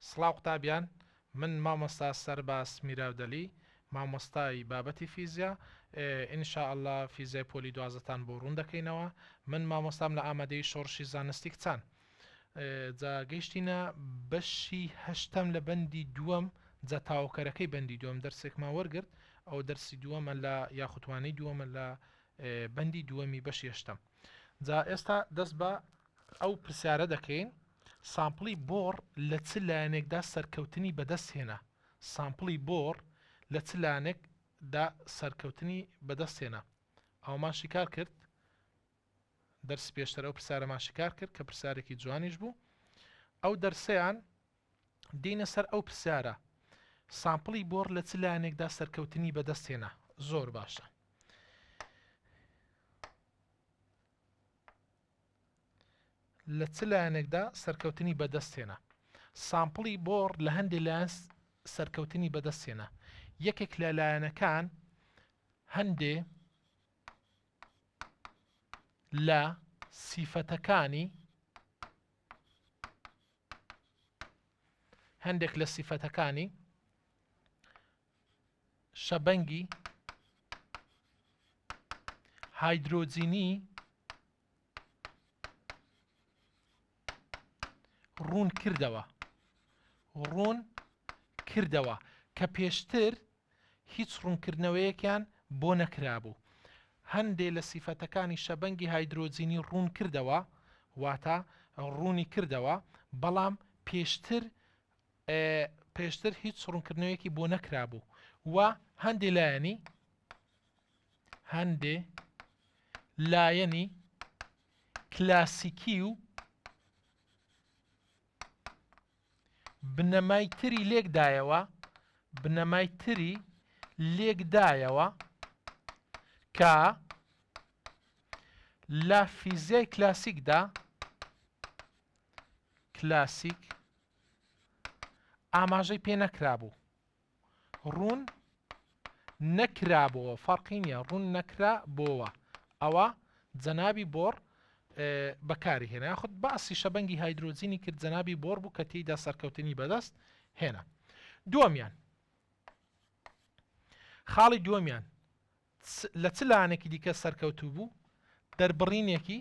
سڵاو قوتابیان، من مامۆستا سەرباس میراودەلی، مامۆستای بابەتی فیزیا، ئینشاءالله فیزیای پۆلی دوازدەتان بۆ ڕوون دەکەینەوە. من مامۆستام لە ئامادەی شۆڕشی زانستی کچان. جا گەیشتینە بەشی هەشتەم لە بەندی دووەم، جا تاوەکەرەکەی بەندی دووەم دەرسێکمان وەرگرت. ئەو دەرسی دووەمە لە یاخوتوانەی دووەمە لە بەندی دووەمی بەشی هەشتەم. جا ئێستا دەست بە ئەو پرسیارە دەکەین: سامپڵی بۆڕ لە چ لایەنێکدا سەرکەوتنی بەدەست هێنا؟ سامپڵی بۆڕ لە چ لایەنێکدا سەرکەوتنی بەدەست هێنا؟ ئەومان شیکار کرد، دەرس پێشتر ئەو پرسیارەمان شیکار کرد کە پرسیارێکی جوانیش بوو. ئەو دەرسەیان دێنە سەر ئەو پرسیارە: سامپڵی بۆڕ لە چ لایەنێکدا سەرکەوتنی بەدەست هێنا؟ زۆر باشە. لە چ لایەنێکدا سەرکەوتنی بەدەست هێنا؟ سامپڵی بۆڕ لە هەندێک لایەن سەرکەوتنی بەدەست هێنا. یەکێک لە لایەنەکان هەندێ لە سیفەتەکانی شەبەنگی هایدرۆجینی ڕوون کردەوە کە پێشتر هیچ ڕوونکردنەوەیەکیان بۆ نەکرابوو. هەندێک لە سیفەتەکانی شەبەنگی هایدرۆجینی ڕوون کردەوە، واتە ڕوونی کردەوە، بەڵام پێشتر هیچ ڕوونکردنەوەیەکی بۆ نەکرابوو. و هەندێ لایەنی کلاسیکی و بنەمایتری لێکدایەوە کە لە فیزیای کلاسیک ئاماژەی پێ نەکرابوو، ڕوون نەکرابەوە، فەرقی نییە، ڕوون نەکرابەوە. ئەوە جەنابی بۆڕ بەکاری هێنا، یاخود باسی شەبەنگی هایدرۆجینی کرد، جەنابی بۆڕ بوو کە تێیدا سەرکەوتنی بەدەست هێنا. خاڵی دووەمیان لە چ لایەنێکی دیکە سەرکەوتوو بوو؟ دەربڕینێکی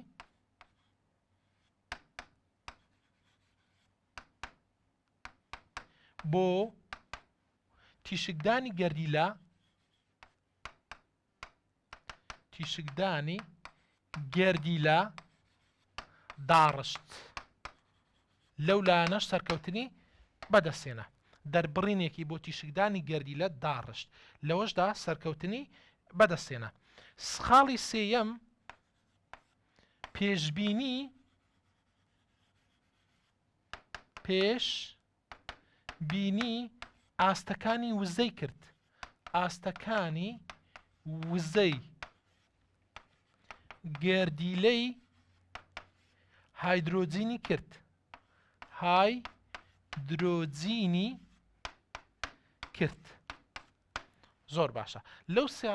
بۆ تیشکدانی گەردیلە داڕشت، لەو لایەنەش سەرکەوتنی بەدەستێنە. دەربڕینێکی بۆ تیشکدانی گەردیلە داڕشت، لەوەشدا سەرکەوتنی بەدەستێنە. خاڵی سێیەم پێشبینی ئاستەکانی وزەی کرد. ئاستەکانی وزەی گەردیلەی هایدرۆجینی کرد. زۆر باشە. لەو سێ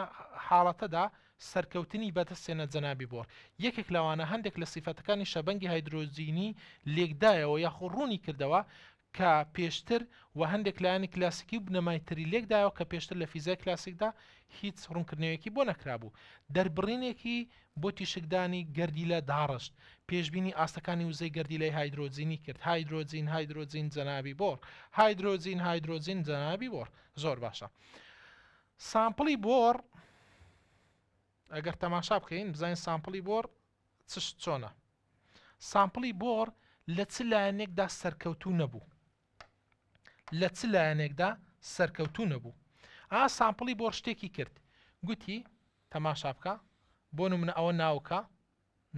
حاڵەتەدا سەرکەوتنی بەدەستێنە جەنابی بۆڕ. یەکێک لەوانە هەندێک لە سیفەتەکانی شەبەنگی هایدرۆجینی لێکدایەوە یاخۆ ڕوونی کردەوە کە پێشتر، و هەندێک لایەنی کلاسیکی و بنەمایتری لێکدایەوە کە پێشتر لە فیزیای کلاسیکدا هیچ ڕوونکردنەوەیەکی بۆ نەکرابوو. دەربڕینێکی بۆ تیشکدانی گەردیلە داڕشت، پێشبینی ئاستەکانی وزەی گەردیلەی هایدرۆجینی کرد. هایدرۆجین جەنابی بۆڕ، هایدرۆجین جەنابی بۆڕ. زۆر باشە. سامپڵی بۆڕ ئەگەر تەماشا بکەین بزانین سامپڵی بۆڕ چۆنە. سامپڵی بۆڕ لە چ لایەنێکدا سەرکەوتوو نەبوو؟ سامپڵی بۆڕ شتێکی کرد، گوتی تەماشا بکە، بۆ نمونە ئەوە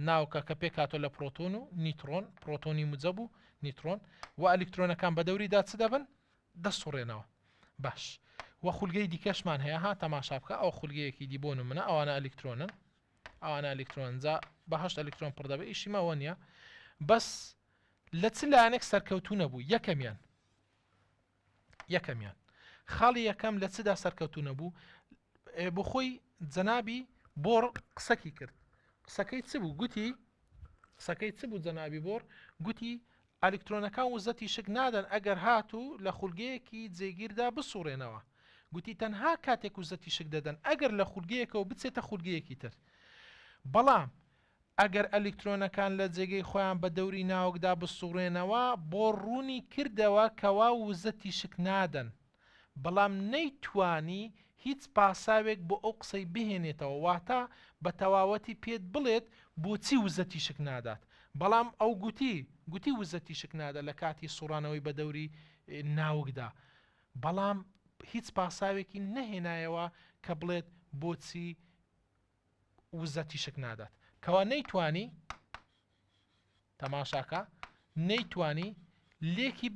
ناوکە کە پێکاتۆ لە پرۆتۆن و نیترۆن، پرۆتۆنی موجب و نیترۆن، و ئەلیکترۆنەکان بە دەوریدا چ دەبن؟ دەسوڕێنەوە. باش. وە خولگەی دیکەشمان هەیە، تەماشا بکە، ئەو خولگەیەکی دی بۆ نمونە ئەوانە ئەلیکترۆنن، جا بەهەشت ئەلیکترۆن پڕ دەبێت، ئیشی ماوە نییە. بەس لە چ لایەنێک سەرکەوتوو نەبوو؟ یەکەمیان خاڵی یەکەم لە چدا سەرکەوتوو نەبوو؟ بۆ خۆی جەنابی بۆڕ قسەکی کرد. قسەکەی چ بوو؟ جەنابی بۆڕ گوتی ئەلکترۆنەکان وزەتی شک نادەن ئەگەر هاتوو لە خولگەیەکی جێگیردا بسوڕێنەوە. گوتی تەنها کاتێک وزەتی شک دەدەن ئەگەر لە خولگەیەکەوە بچێتە خولگەیەکی تر. بەڵام ئەگەر ئەلکترۆنەکان لە جێگەی خۆیان بە دەوری ناوکدا بسوڕێنەوە بۆ ڕوونی کردەوە کەوا وزەتی شک نادەن، بەڵام نەیتوانی هیچ پاساوێک بۆ ئەو قسەی بهێنێتەوە، واتە بە تەواوەتی پێت بڵێت بۆچی وزەتی شک نادات. بەڵام ئەو گوتی وزەتی شک نادە لە کاتی سوڕانەوەی بە دەوری ناوکدا، بەڵام هیچ پاساوێکی نەهێنایەوە کە بڵێت بۆچی وزەتی شک نادات، کەوا نەیتوانی تەماشاکە نەیتوانی لێکی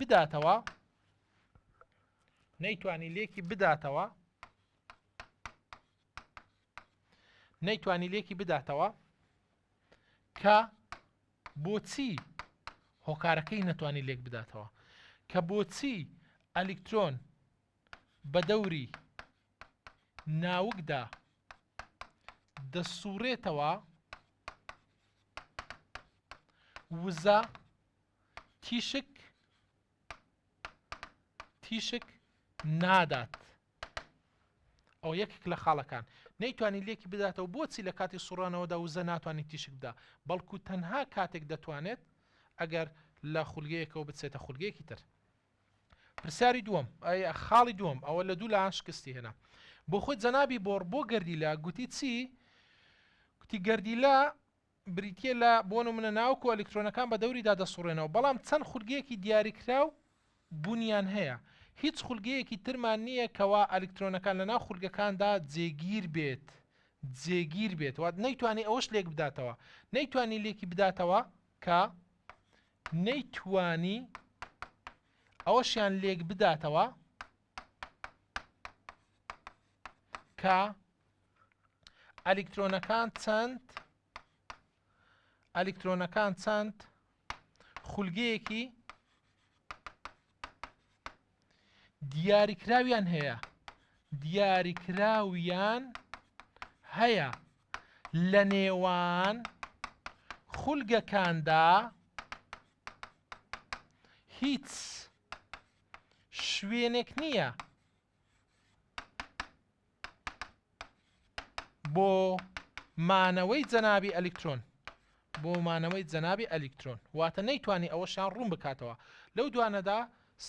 بداتەوە کە بۆچی هۆکارەکەی نەتوانی لێک بداتەوە، کە بۆچی ئەلکترۆن بە دەوری ناوکدا دەسوڕێتەوە وزە تیشک نادات. ئەو یەکێک لە خاڵەکان نەیتوانی لێکی بداتەوە بۆچی لە کاتی سوڕانەوەدا وزە ناتوانێت تیشک بدا، بەڵکو تەنها کاتێک دەتوانێت ئەگەر لە خولگەیەکەوە بچێتە خولگەیەکی تر. پرسیاری دووەم، خاڵی دووەم ئەوە لە دوو لایان شکستی هێنا. بۆ خۆی جەنابی بۆڕ بۆ گەردیلە گوتی چی؟ گوتی گەردیلە بریتە لە بۆ نمونە ناوکو ئەلکترۆنەکان بە دەوریدا دەسوڕێنەوە، بەڵام چەند خولگەیەکی دیاریکراو بوونیان هەیە، هیچ خولگەیەکی ترمان نییە کەوا ئەلکترۆنەکان لەناو خولگەکاندا جێگیر بێت وات نەیتوانی ئەوەش لێک بداتەوە، نەیتوانی لێکی بداتەوە کە نەیتوانی ئەوەشیان لێک بداتەوە کە ئەلکترۆنەکان چەند خولگەیەکی دیاریکراویان هەیە لە نێوان خولگەکاندا هیچ شوێنێک نییە بۆ مانەوەی جەنابی ئەلکترۆن، واتە نەیتوانی ئەوەشیان ڕوون بکاتەوە. لەو دوانەدا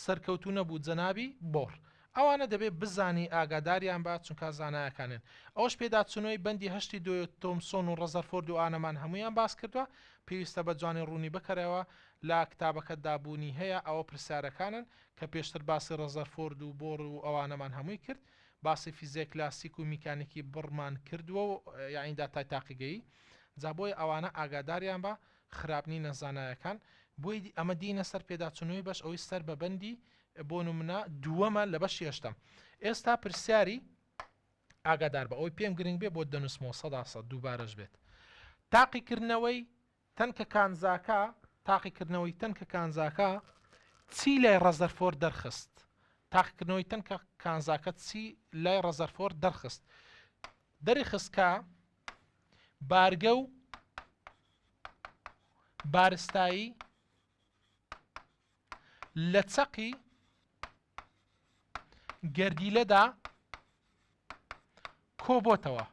سەرکەوتو نەبوو جەنابی بۆڕ، ئەوانە دەبێت بزانی ئاگاداریان بات چونکە زانایەکانن. ئەوش پێداچونەوەی بەندی هەشتی دو تۆمسۆن و ڕەزەرفۆرد و ئانەمان هەمویان باس کردووە، پێویستە بە جوانی ڕوونی بکەرەوە لە کتابەکە دابوونی هەیە ئەوە پرسیارەکانن کە پێشتر باسی ڕەزەرفۆرد و بۆڕ و ئەوانەمان هەمووی کرد، باسی فیزیک کلاسیک و میکانیکی بڕمان کردووە و یاین داتای تاقیگەیی، جا بۆی ئەوانە ئاگاداریان بە خراپنی نەزانایەکان. بۆی ئەمە دینە سەر پێداچونەوەی بەش ئەوەی سەر بە بەندی بۆ نمونە دووەمە لە بەشی هەشتم. ئێستا پرسیاری ئاگادار بە ئەوەی پێم گرنگ بێ بۆ دەنووسمەوە 100% دووبارەش بێت. تاقیکردنەوەی تەنکە کانزاکە چی لای ڕەزەرفۆرد دەرخست؟ تاقیکردنەوەی تەنکە کانزاکە چی لای ڕەزەرفۆرد دەرخست؟ دەریخست کە بارگە و بارستایی لە چەقی گەردیلەدا کۆبۆتەوە.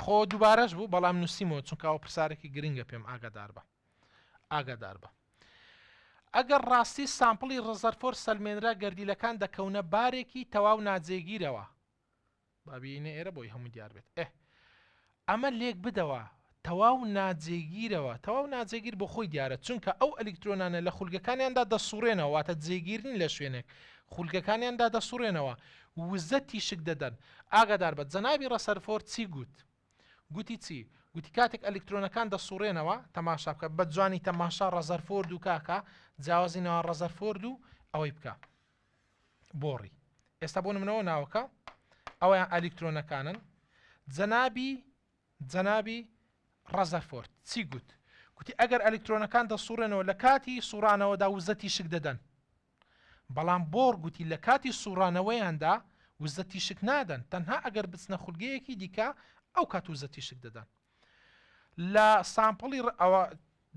خۆ دووبارەش بوو بەڵام نووسیمەوە چونکە ئەو پرسارێکی گرنگە پێم ئاگادار بە. ئەگەر ڕاستی سامپڵی ڕەزەرفۆر سەلمێنرا گەردیلەکان دەکەونە بارێکی تەواو ناجێگیرەوە، بابینە ئێرە بۆی هەموو دیار بێت. ئەمە لێک بدەوە تەواو ناجێگیر بۆ خۆی دیارە، چونکە ئەو ئەلکترۆنانە لە خولگەکانیاندا دەسوڕێنەوە، واتە جێگیرنی لە شوێنێک خولگەکانیاندا دەسوڕێنەوە وزە تیشک دەدەن. ئاگادار بە جەنابی ڕەزەرفۆرد چی گوتی چی؟ گوتی کاتێک ئەلکترۆنەکان دەسوڕێنەوە تەماشا بکە بە جوانی تەماشا ڕەزەرفۆرد و کاکە جیاوازینەوە ڕەزەرفۆرد و ئەوەی بکە بۆڕی. ئێستا بۆ نمونەوە ناوەکە ئەویان ئەلکترۆنەکانن. جەنابی ڕەزەرفۆرد چی گوتی ئەگەر ئەلکترۆنەکان دەسوڕێنەوە لە کاتی سوڕانەوەدا وزە تیشک دەدەن، بەڵام بۆڕ گوتی لە کاتی سوڕانەوەیاندا وزە تیشک نادەن، تەنها ئەگەر بچنە خولگەیەکی دیکە ئەو کات وزە تیشک دەدەن. لە سامپڵی ئەوە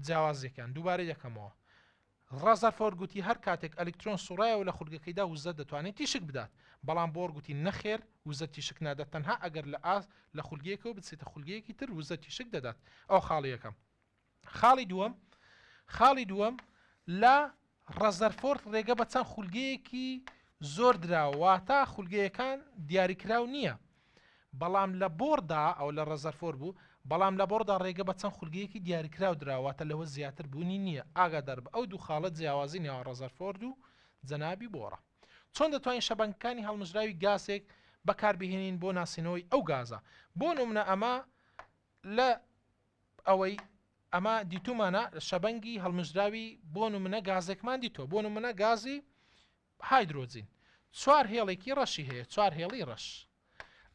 جیاوازیەکان دووبارە یەکەمەوە ڕازەرفۆرد گوتی هەر کاتێک ئەلکترۆن سوڕایەوە لە خولگەکەیدا وزە دەتوانێت تیشک بدات بەڵام بۆر گوتی نەخێر وزە تیشک نادات تەنها ئەگەر لە ئاس لە خولگەیەکەوە بچێتە خولگەیەکی تر وزە تیشک دەدات ئەو خاڵی یەکەم خاڵی دووەم لە ڕەزەرفۆرد ڕێگە بە چەند خولگەیەکی زۆر دراواتە خولگەیەکان دیاریکراو نییە بەڵام لە بۆردا ئەو لە ڕەزەرفۆرد بوو بەڵام لە بۆردا ڕێگە بە چەند خولگەیەکی دیاریکراو دراواتە لەوە زیاتر بوونی نییە ئاگادار بە ئەو دوو خاڵەت جیاوازی نێوان ڕەزەرفۆرد و جەنابی بۆڕە چۆن دەتوانین شەبەنگەکانی هەڵمژراوی گازێک بەکاربهێنین بۆ ناسینەوەی ئەو گازە بۆ نمونە ئەمە لە ئەوەی ئەمە دیتومانە شەبەنگی هەڵمژراوی بۆ نمونە گازێکمان دیتۆ بۆ نمونە گازی هایدرۆجین چوار هێڵێکی ڕەشی هەیە چوار هێڵی ڕەش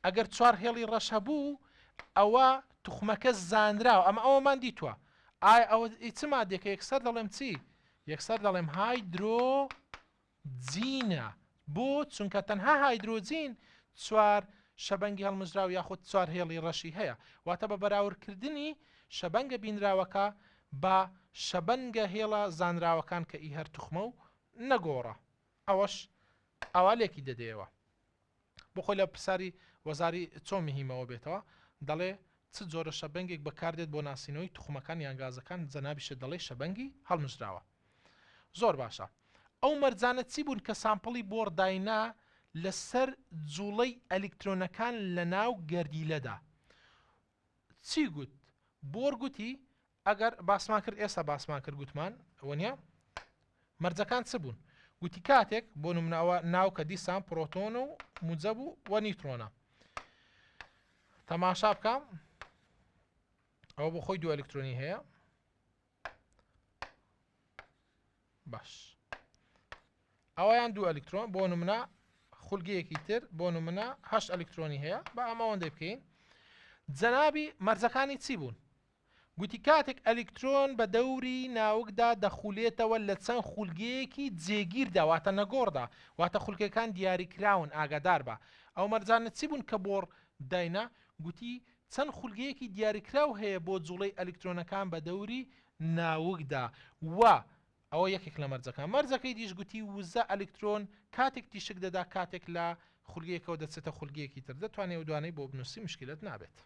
ئەگەر چوار هێڵی ڕەش هەبوو ئەوە توخمەکە زانراوە ئەمە ئەوەمان دیتووە ئایا ئەوە چ مادێکە یەکسەر دەڵێم چی یەکسەر دەڵێم هایدرۆجینە بۆ چونکە تەنها هایدرۆجین چوار شەبەنگی هەڵمژراو یاخود چوار هێڵی ڕەشی هەیە واتە بە بەراوردکردنی شەبەنگە بینراوەکە بە شەبەنگە هێڵە زانراوەکان کە ئی هەر توخمە و نەگۆڕە ئەوەش ئاوالێکی دەدەیەوە بۆ خۆی لە پرساری وەزاری چۆن مهمەوە بێتەوە دەڵێ چ جۆرە شەبەنگێک بەکاردێت بۆ ناسینەوەی توخمەکان یان گازەکان جەنابیشە دەڵێ شەبەنگی هەڵمژراوە زۆر باشە ئەو مەرجانە چی بوون کە سامپڵی بۆڕداینا لەسەر جوڵەی ئەلکترۆنەکان لە ناو گەردیلەدا چی گوت بۆر گوتی ئەگەر باسمان کرد ئێستا باسمان کرد گوتمان وەنیە مەرجەکان چ بوون گوتی کاتێک بۆ نمونەوە ناو کە دیسان پرۆتۆن و موجب و نیترۆنە تەماشا بکەم ئەوە بۆ خۆی دوو ئەلکترۆنی هەیە باش ئەوەیان دوو ئەلکترۆن بۆ نمونە خولگەیەکی تر بۆ نمونە 8 ئەلکترۆنی هەیە بە ئەمەوەندەی بکەین جەنابی مەرجەکانی چی بوون گوتی کاتێک ئەلکترۆن بە دەوری ناوکدا دەخولێتەوە لە چەند خولگەیەکی جێگیردا واتە نەگۆڕدا واتە خولگەکان دیاریکراون ئاگادار بە ئەو مەرجانە چی بوون کە بۆڕ داینا گوتی چەند خولگەیەکی دیاریکراو هەیە بۆ جوڵەی ئەلکترۆنەکان بە دەوری ناوکدا و ئەوە یەکێک لە مەرجەکان مەرجەکەی دیش گوتی وزە ئەلکترۆن کاتێک تیشک دەدا کاتێک لە خولگەیەکەوە دەچێتە خولگەیەکی تر دەتوانێت دوانەی بۆ بنووسی مشکلت نابێت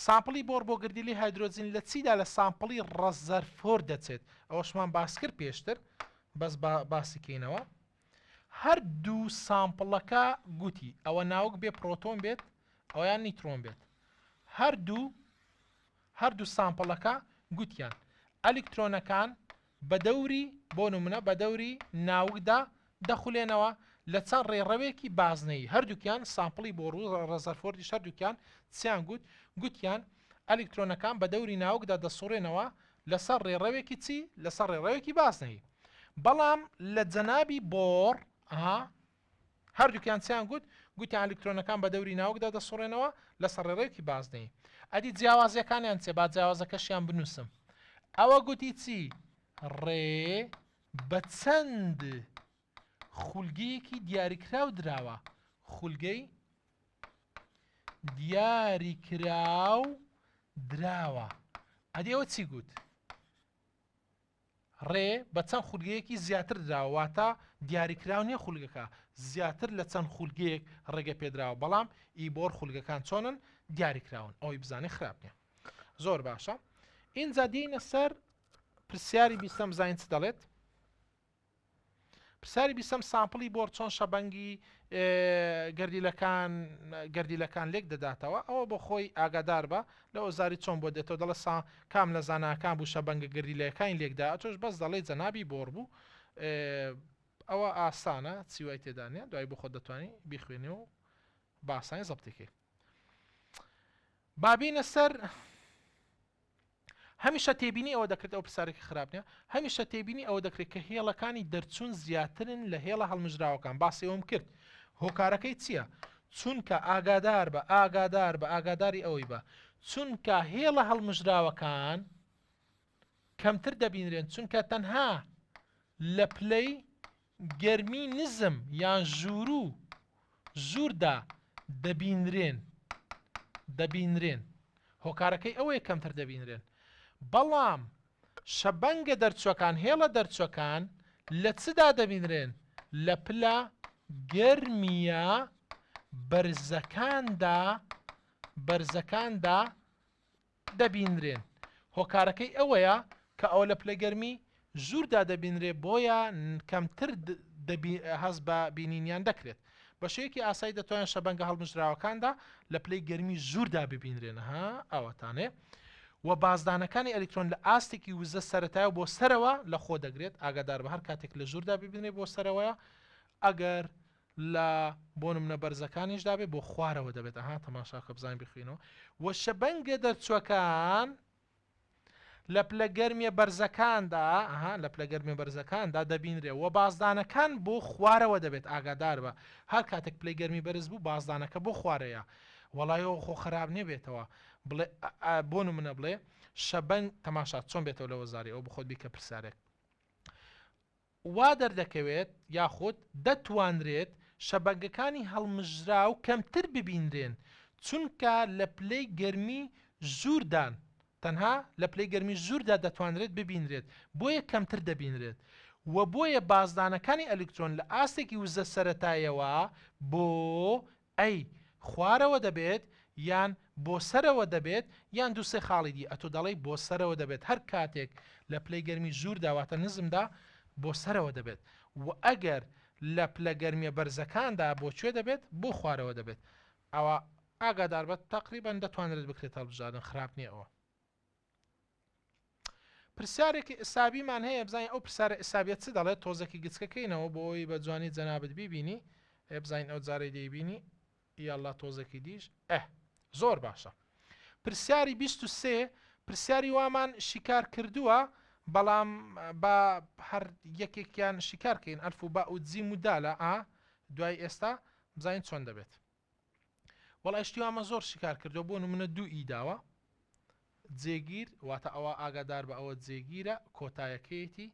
سامپڵی بۆر بۆ گردیلی هایدرۆجین لە چیدا لە سامپڵی ڕەزەرفۆرد دەچێت ئەوەشمان باس کرد پێشتر بەس باسیکەینەوە هەر دوو سامپڵەکە گوتی ئەوە ناوک بێ پرۆتۆن بێت ئەویان نیترۆن بێت هەردوو سامپڵەکە گوتیان ئەلکترۆنەکان بە دەوری بۆ نمونە بە دەوری ناوکدا دەخولێنەوە لە چەند ڕێڕەوێکی بازنەی هەردووکیان سامپڵی بۆ ڕەزەرفۆردی هەردووکیان چیان گوتیان ئەلکترۆنەکان بە دەوری ناوکدا دەسوڕێنەوە لەسەر ڕێڕەوێکی چی لەسەر ڕێڕەوێکی بازنەی بەڵام لە جەنابی بۆڕ هەردووکیان چیان گوتیان ئەلکترۆنەکان بە دەوری ناوکدا دەسوڕێنەوە لەسەر ڕێڕەوێکی بازنەی ئەدی جیاوازیەکانیان چێ با جیاوازەکەشیان بنووسم ئەوە گوتی چی ڕێ بە چەند خولگەیەکی دیاریکراو دراوە خولگەی دیاریکراو دراوە ئەدی ئەوە چی گوت ڕێ بە چەند خولگەیەکی زیاتر دراوەواتە دیاریکراو نییە خولگەکە زیاتر لە چەند خولگەیەک ڕێگە پێدراوە بەڵام ئیبۆر خولگەکان چۆنن دیاریکراون ئەوەی بزانێ خراپ نییە زۆر باشە اینجا دێینە سەر پرسیاری بیستەم زین چ دەڵێت پرسیاری بیستەم سامپڵی بۆر چۆن شەبەنگی گەردیلەکان لێک دەداتەوە ئەوە بۆ خۆی ئاگادار بە لە ئۆزاری چۆن بۆ دێتەوە دەڵە کام لە زاناکان بوو شەبەنگە گەردیلەکانی لێکدا ئەتۆش بەس دەڵێ جەنابی بۆر بوو ئەوە ئاسانە چیوای تێدانە دوای بۆ خۆ دەتوانانی بیخوێنێ و باسانی زەبتێکی بابینە سەر هەمیشە تێبینی ئەوە دەکرێت ئەو پرسیارێکی خراپ نییە هەمیشە تێبینی ئەوە دەکرێت کە هێڵەکانی دەرچوون زیاترن لە هێڵە هەڵمژراوەکان باسی ئەوم کرد هۆکارەکەی چییە چونکە ئاگاداری ئەوەی بە چونکە هێڵە هەڵمژراوەکان کەمتر دەبینرێن چونکە تەنها لە پلەی گەرمی نزم یان ژووردا دەبینرێن هۆکارەکەی ئەوەیە کەمتر دەبینرێن بەڵام شەبەنگە دەرچووەکان هێڵە دەرچووەکان لە چدا دەبینرێن لە پلە گەرمیە بەرزەکاندا دەبینرێن. هۆکارەکەی ئەوەیە کە ئەو لە پلە گەرمی ژووردا دەبینرێ بۆیە کەمتر هەست بە بینینیان دەکرێت. بە شەیەکی ئاسایی دەتوانێت شەبەنگە هەڵمژراوەکاندا لە پلەی گەرمی ژووردا ببینرێنە ئەوەتانێ و بازدانەکانی ئەلکترۆن لە ئاستێکی وزە سەرەتایە بۆ سەرەوە لە خۆ دەگرێت ئاگادار بە هەر کاتێک لە ژووردا ببینێ بۆ سەرەوەیە ئەگەر لە بۆ نمونە بەرزەکانیشدا بێ بۆ خوارەوە دەبێت تەماشاکە بزانین بخوێنەوە و شەبەنگە دەرچووەکان لە پلە گەرمیە بەرزەکاندا دەبینرێ و بازدانەکان بۆ خوارەوە دەبێت ئاگادار بە هەر کاتێک پلەی گەرمی بەرز بوو بازدانەکە بۆ خوارەیە وەڵایەوە خۆ خراپ نێبێتەوە بۆ نمونە بڵێ شەبەنگ تەماشات چۆن بێتەوە لە وەزاری ئەو بخۆت بیکە پرسیارێک وا دەردەکەوێت یاخود دەتوانرێت شەبەنگەکانی هەڵمژرا و کەمتر ببینرێن چونکە لە پلەی گەرمی ژووردان تەنها لە پلەی گەرمی ژووردا دەتوانرێت ببینرێت بۆیە کەمتر دەبینرێت و بۆیە بازدانەکانی ئەلکترۆن لە ئاستێکی وزە سەرەتایەوە بۆ ئەی خوارەوە دەبێت یان بۆ سەرەوە دەبێت یان دووسێ خاڵی دی ئەتۆ دەڵێ بۆ سەرەوە دەبێت هەر کاتێک لە پلەی گەرمی ژوور داواتە نزمدا بۆ سەرەوە دەبێت و ئەگەر لە پلە گەرمیە بەرزەکاندا بۆ کوێ دەبێت بۆ خوارەوە دەبێت ئەوە ئاگادار بە تقریبان دەتوانرێت بکرێت هەڵبژاردن خراپ نییە ئەوە. پرسیارێکی ئەسابیمان هەیە بزانین ئەو پرسیارە ئەسابیەت چ دەڵێت تۆزێکی گچکەکەینەوە بۆی بە جوانی جەنابەت بیبینی بزانین ئەو جارەی دەیبینی یاڵڵا تۆزێکی دیش زۆر باشە. پرسیاری 23 پرسیاری وامان شیکار کردووە بەڵام بە هەر یەکێکیان شیکارکەین ئەلف و با و جیم و دالە دوای ئێستا بزانین چۆن دەبێت. وەڵا شتی وامە زۆر شیکار کردو بۆ نمونە دوو ئیداوە جێگیر واتە ئەوە ئاگادار بە ئەوە جێگیرە کۆتایەکەیەتی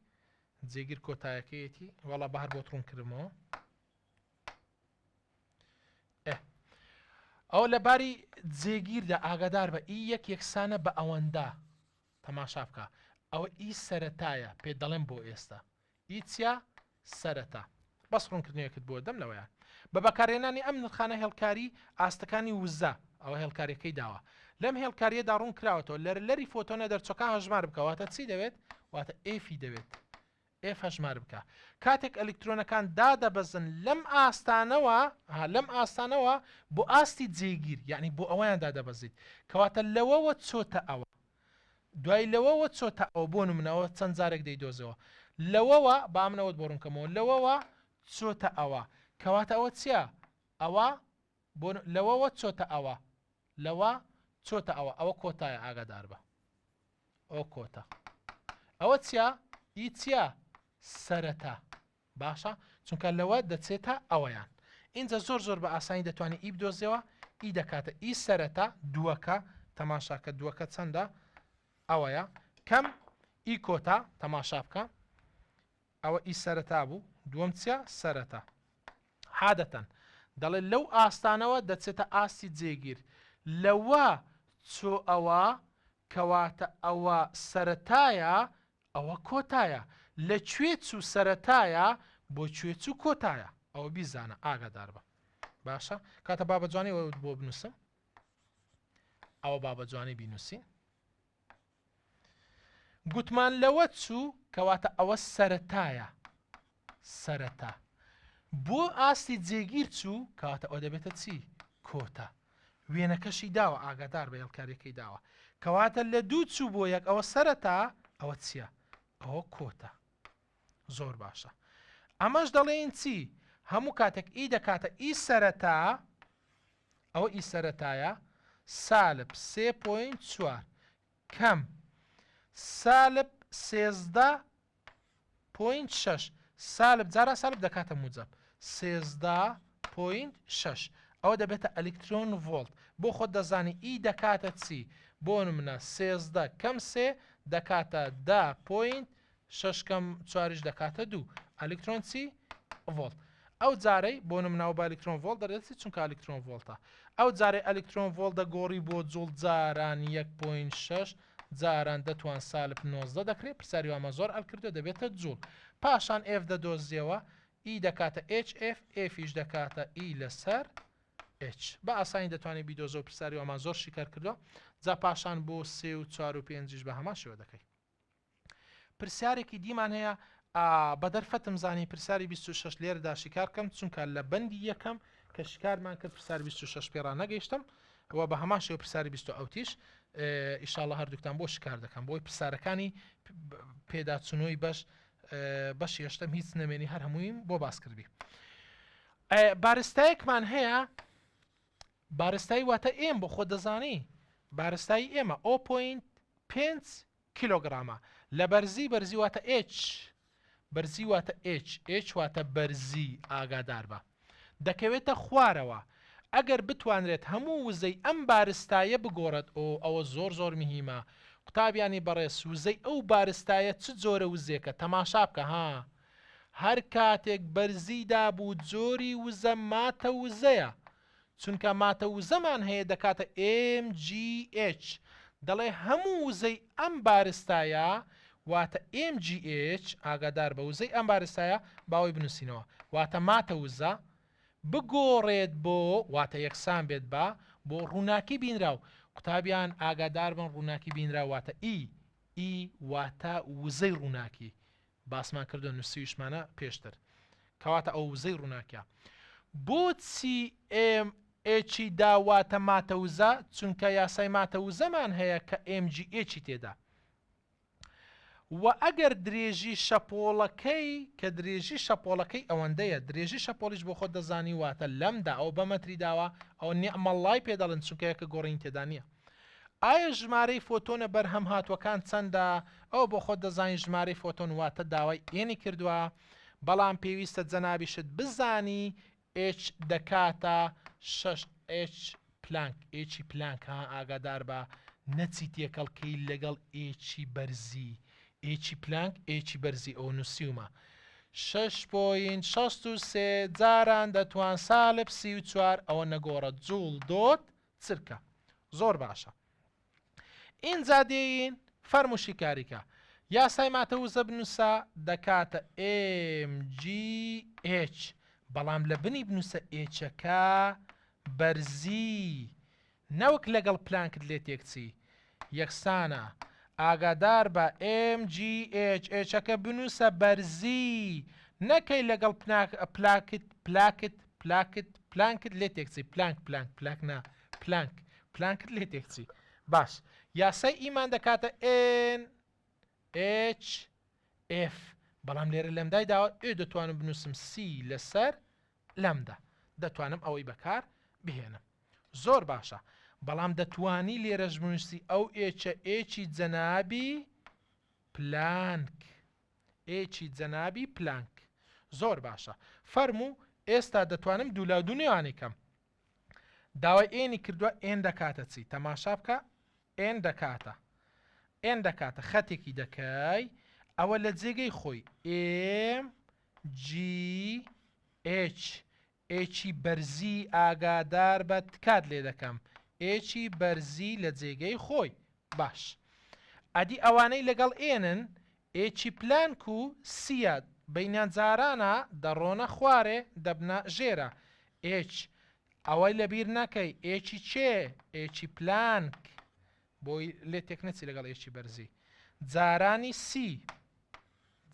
جێگیر کۆتایەکەیەتی وەڵا بە هەر بۆ تڕون کردمەوە ئەو لەباری جێگیردا ئاگادار بە ئی یەک یەکسانە بە ئەوەندا تەماشا بکە ئەوە ئی سەرەتایە پێ دەڵێن بۆ ئێستا ئی چیا سەرەتا بەس ڕوونکردنیەکت بۆ دەم لەوەیە بە بەکارهێنانی ئەم نرخانە هێڵکاری ئاستەکانی وزە ئەوە هێڵکاریەکەی داوە لەم هێڵکاریەدا ڕوون کراوەتەوە لەری فۆتۆنە دەرچەکان هەژمار بکەواتە چی دەوێت واتە ئێفی دەوێت ئف هەژمار بکە کاتێک ئەلکترۆنەکان دادەبەزن لەم ئاستانەوە بۆ ئاستی جێگیر یعنی بۆ ئەوەیان دادەبەزیت کەواتە لەوەوە چۆتە ئەوە دوای لەوەوە چۆتە ئەو بۆ نمونەوە چەند جارێک دەیدۆزەوە لەوەوە بامنەوەت بۆ ڕوونکەمەوە لەوەوە چۆتە ئەوە کەواتە ئەوە چییە ئەوە لەوەوە چۆتە ئەوە لەوە چۆتە ئەوە کۆتایە ئاگادار بە ئەو کۆتە ئەوە چییە ئی چییە سەرەتا باشە چونکە لەوە دەچێتە ئەوەیان اینجا زۆر بە ئاسانی دەتوانێت ئی بدۆزیەوە ئی دەکاتە ئی سەرەتا دووەکە تەماشاکە دووەکە چەندە ئەوەیە کەم ئی کۆتا تەماشا بکە ئەوە ئی سەرەتا بوو دووەم چیە سەرەتا عادەتەن دەڵێ لەو ئاستانەوە دەچێتە ئاستی جێگیر لەوە چۆ ئەوە کەواتە ئەوە سەرەتایە ئەوە کۆتایە لەکوێ چوو سەرەتایە بۆ کوێ چوو کۆتایە ئەوە بیزانە ئاگادار بە باشە کاتە بابەجوانی بۆ بنووسم ئەوە بابەجوانی بینووسین گوتمان لەوە چوو کەواتە ئەوە سەرەتایە سەرەتا بۆ ئاستی جێگیر چوو کەواتە ئەو دەبێتە چی کۆتا وێنەکەشی داوە ئاگادار بە هێڵکاریەکەی داوە کەواتە لە دوو چوو بۆ یەک ئەوە سەرەتا ئەوە چییە ئەوە کۆتە زۆر باشە ئەمەش دەڵێن چی هەموو کاتێک ئی دەکاتە ئی سەرەتا ئەوە ئی سەرەتایە سالب 3.4 کەم سالب 13.6 سالب جارە سالب دەکاتە موجب 13.6 ئەوە دەبێتە ئەلکترۆن ڤۆلت بۆ خۆت دەزانی ئی دەکاتە چی بۆ نمونە 13 کەم 3 دەکاتە 10.6 کەم 4 دەکاتە 2 ئەلکترۆن چی ڤۆلت ئەو جارەی بۆ نمونەوە بە ئەلکترۆن ڤۆلت دەدەێتی چونکە ئەلکترۆن ڤۆلتە ئەو جارەی ئەلکترۆن ڤۆلت دەگۆڕی بۆ جوڵ جاران 1.6 جاران دەتوان سالب 19 دەکرێت پرسیاری وامە زۆر ئەلکردو دەبێتە جوول پاشان F دەدۆزیەوە E دەکاتە HF Fیش دەکاتە E لەسەر H بە ئاسانی دەتوانێت بیدۆزە و پرسیاری وامە زۆر شیکار کردو جا پاشان بۆ 3 و 4 و 5 بە هەمان شێوە دەکەی پرسیارێکی دیمان هەیە بە دەرفەتم زانی پرسیاری 26 لێرەدا شیکار کەم چونکە لە بەندی یەکەم کە شیکارمان کرد پرسیاری 26 پێڕا نەگەیشتم و بە هەمان شێوە پرسیاری 28 ئیشاڵڵا هەردووکتان بۆ شکار دەکەم بۆی پرسیارەکانی پێداچوونەوەی بەش هێشتم هیچ نەمێنی هەر هەموویم بۆ باس کردی بارستایەکمان هەیە بارستایی واتە ئێم بۆ خۆ دەزانی بارستایی ئێمە 0.5 کیلۆگرامە لە بەرزی واتە H بەرزی واتە H واتە بەرزی ئاگادار بە دەکەوێتە خوارەوە ئەگەر بتوانرێت هەموو وزەی ئەم بارستایە بگۆڕێت ئەوە زۆر مهمە قوتابیانی بەڕێز وزەی ئەو بارستایە چ جۆرە وزێکە تەماشا بکە ها هەر کاتێک بەرزیدا بوو جۆری وزە ماتە وزەیە چونکە ماتە وزەمان هەیە دەکاتە MGH دەڵێ هەموو وزەی ئەم بارستایە واتە MGH ئاگادار بە وزەی ئەم بارستایە باوەی بنووسینەوە واتە ماتە وزە بگۆڕێت بۆ واتە یەکسان بێت بۆ ڕووناکی بینراو قوتابیان ئاگادار بن ڕووناکی بینرا واتە ئی واتە وزەی ڕووناکی باسمان کردو نووسیشمانە پێشتر کەواتە ئەو وزەی ڕووناکیە بۆچی ئێچی داواتە ماتەوزە چونکە یاسای ماتەوزەمان هەیە کە MGH تێدا و ئەگەر درێژی شەپۆڵەکەی کە درێژی شەپۆڵەکەی ئەوەندەیە درێژی شەپۆلیش بۆ خۆ دەزانی واتە لەمدا ئەو بەمەتری داوە ئەو نیعمەڵڵای پێدەڵن چونکە یەکە گۆڕین تێدا نییە ئایا ژمارەی فۆتۆنە بەرهەم هاتووەکان چەندە ئەو بۆ خۆ دەزانی ژمارەی فۆتۆن واتە داوای ئێنی کردووە بەڵام پێویستە جەنابیشت بزانی H دەکاتە 6H پلانک Hی پلانک ها ئاگادار بە نەچی تێکەڵکەی لەگەڵ Hی بەرزی Hی پلانک Hی بەرزی ئەو نووسیومە 6.63 جاران دەتوان سالب 34 ئەوە نەگۆڕە جوول دۆت چرکە زۆر باشە ئینجا دێین فەرموشی کاریکە یاسای ماتەوزە بنووسە دەکاتە MGH بەڵام لە بنی بنووسە ئێچەکە بەرزی نەوەک لەگەڵ پلانکت لێ تێکچی یەکسانە ئاگادار بە MGH ئێچەکە بنووسە بەرزی نەکەی لەگەڵ پلانکت لێ تێکچی پلانکت لێ تێکچی باش یاسای ئیمان دەکاتە NHF بەڵام لێرە لەمدای داوە دەتوانم بنووسم C لەسەر لەمدا دەتوانم ئەوەی بەکار بهێنم زۆر باشە بەڵام دەتوانی لێرەش بنووسی ئەو ئێچی جەنابی پلانک زۆر باشە فەرموو ئێستا دەتوانم دوولاو نێوانێکم داوای ئێنی کردووە ئێن دەکاتە چی تەماشا بکە ئێن دەکاتە خەتێکی دەکەی ئەوە لە جێگەی خۆی MGH Hی بەرزی ئاگادار بە تکات لێ دەکەم Hی بەرزی لە جێگەی خۆی باش ئەدی ئەوانەی لەگەڵ ئێنن Hی پلانک و سیاد بەینان جارانە دەڕۆنە خوارێ دەبنە ژێرە H ئەوەی لەبیر نەکەی Hی چێ Hی پلانک بۆی لێ تێک نەچی لەگەڵ Hی بەرزی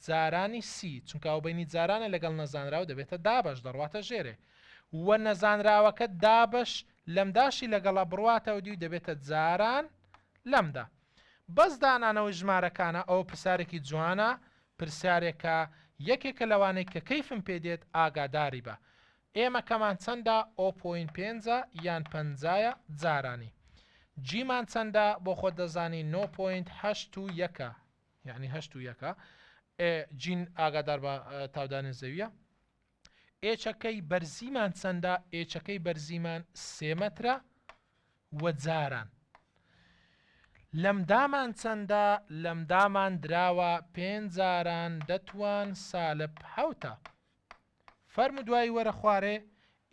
جارانی سی چونکە ئەو بینی جارانە لەگەڵ نەزانراو دەبێتە دابش دەڕواتە ژێرێ وە نەزانراوەکە دابش لەمداشی لەگەڵە بڕواتە و دی دەبێتە جاران لەمدا بەس دانانەوەی ژمارەکانە ئەو پرسیارێکی جوانە پرسیارێکە یەکێکە لەوانەی کە کەیفم پێدێت ئاگاداری بە ئێمە کەمان چەندە 0.5 یان 50 جارانی جیمان چەندە بۆ خۆ دەزانی 9.81 یعنی 8 جین ئاگادار بە تاودانی زەویە ئێچەکەی بەرزیمان چەندە ئێچەکەی بەرزیمان 3 مەترە وە جاران لەمدامان چەندە لەمدامان دراوە 5 جاران دەتوان سالب 7 فەرمو دوایی وەرە خوارێ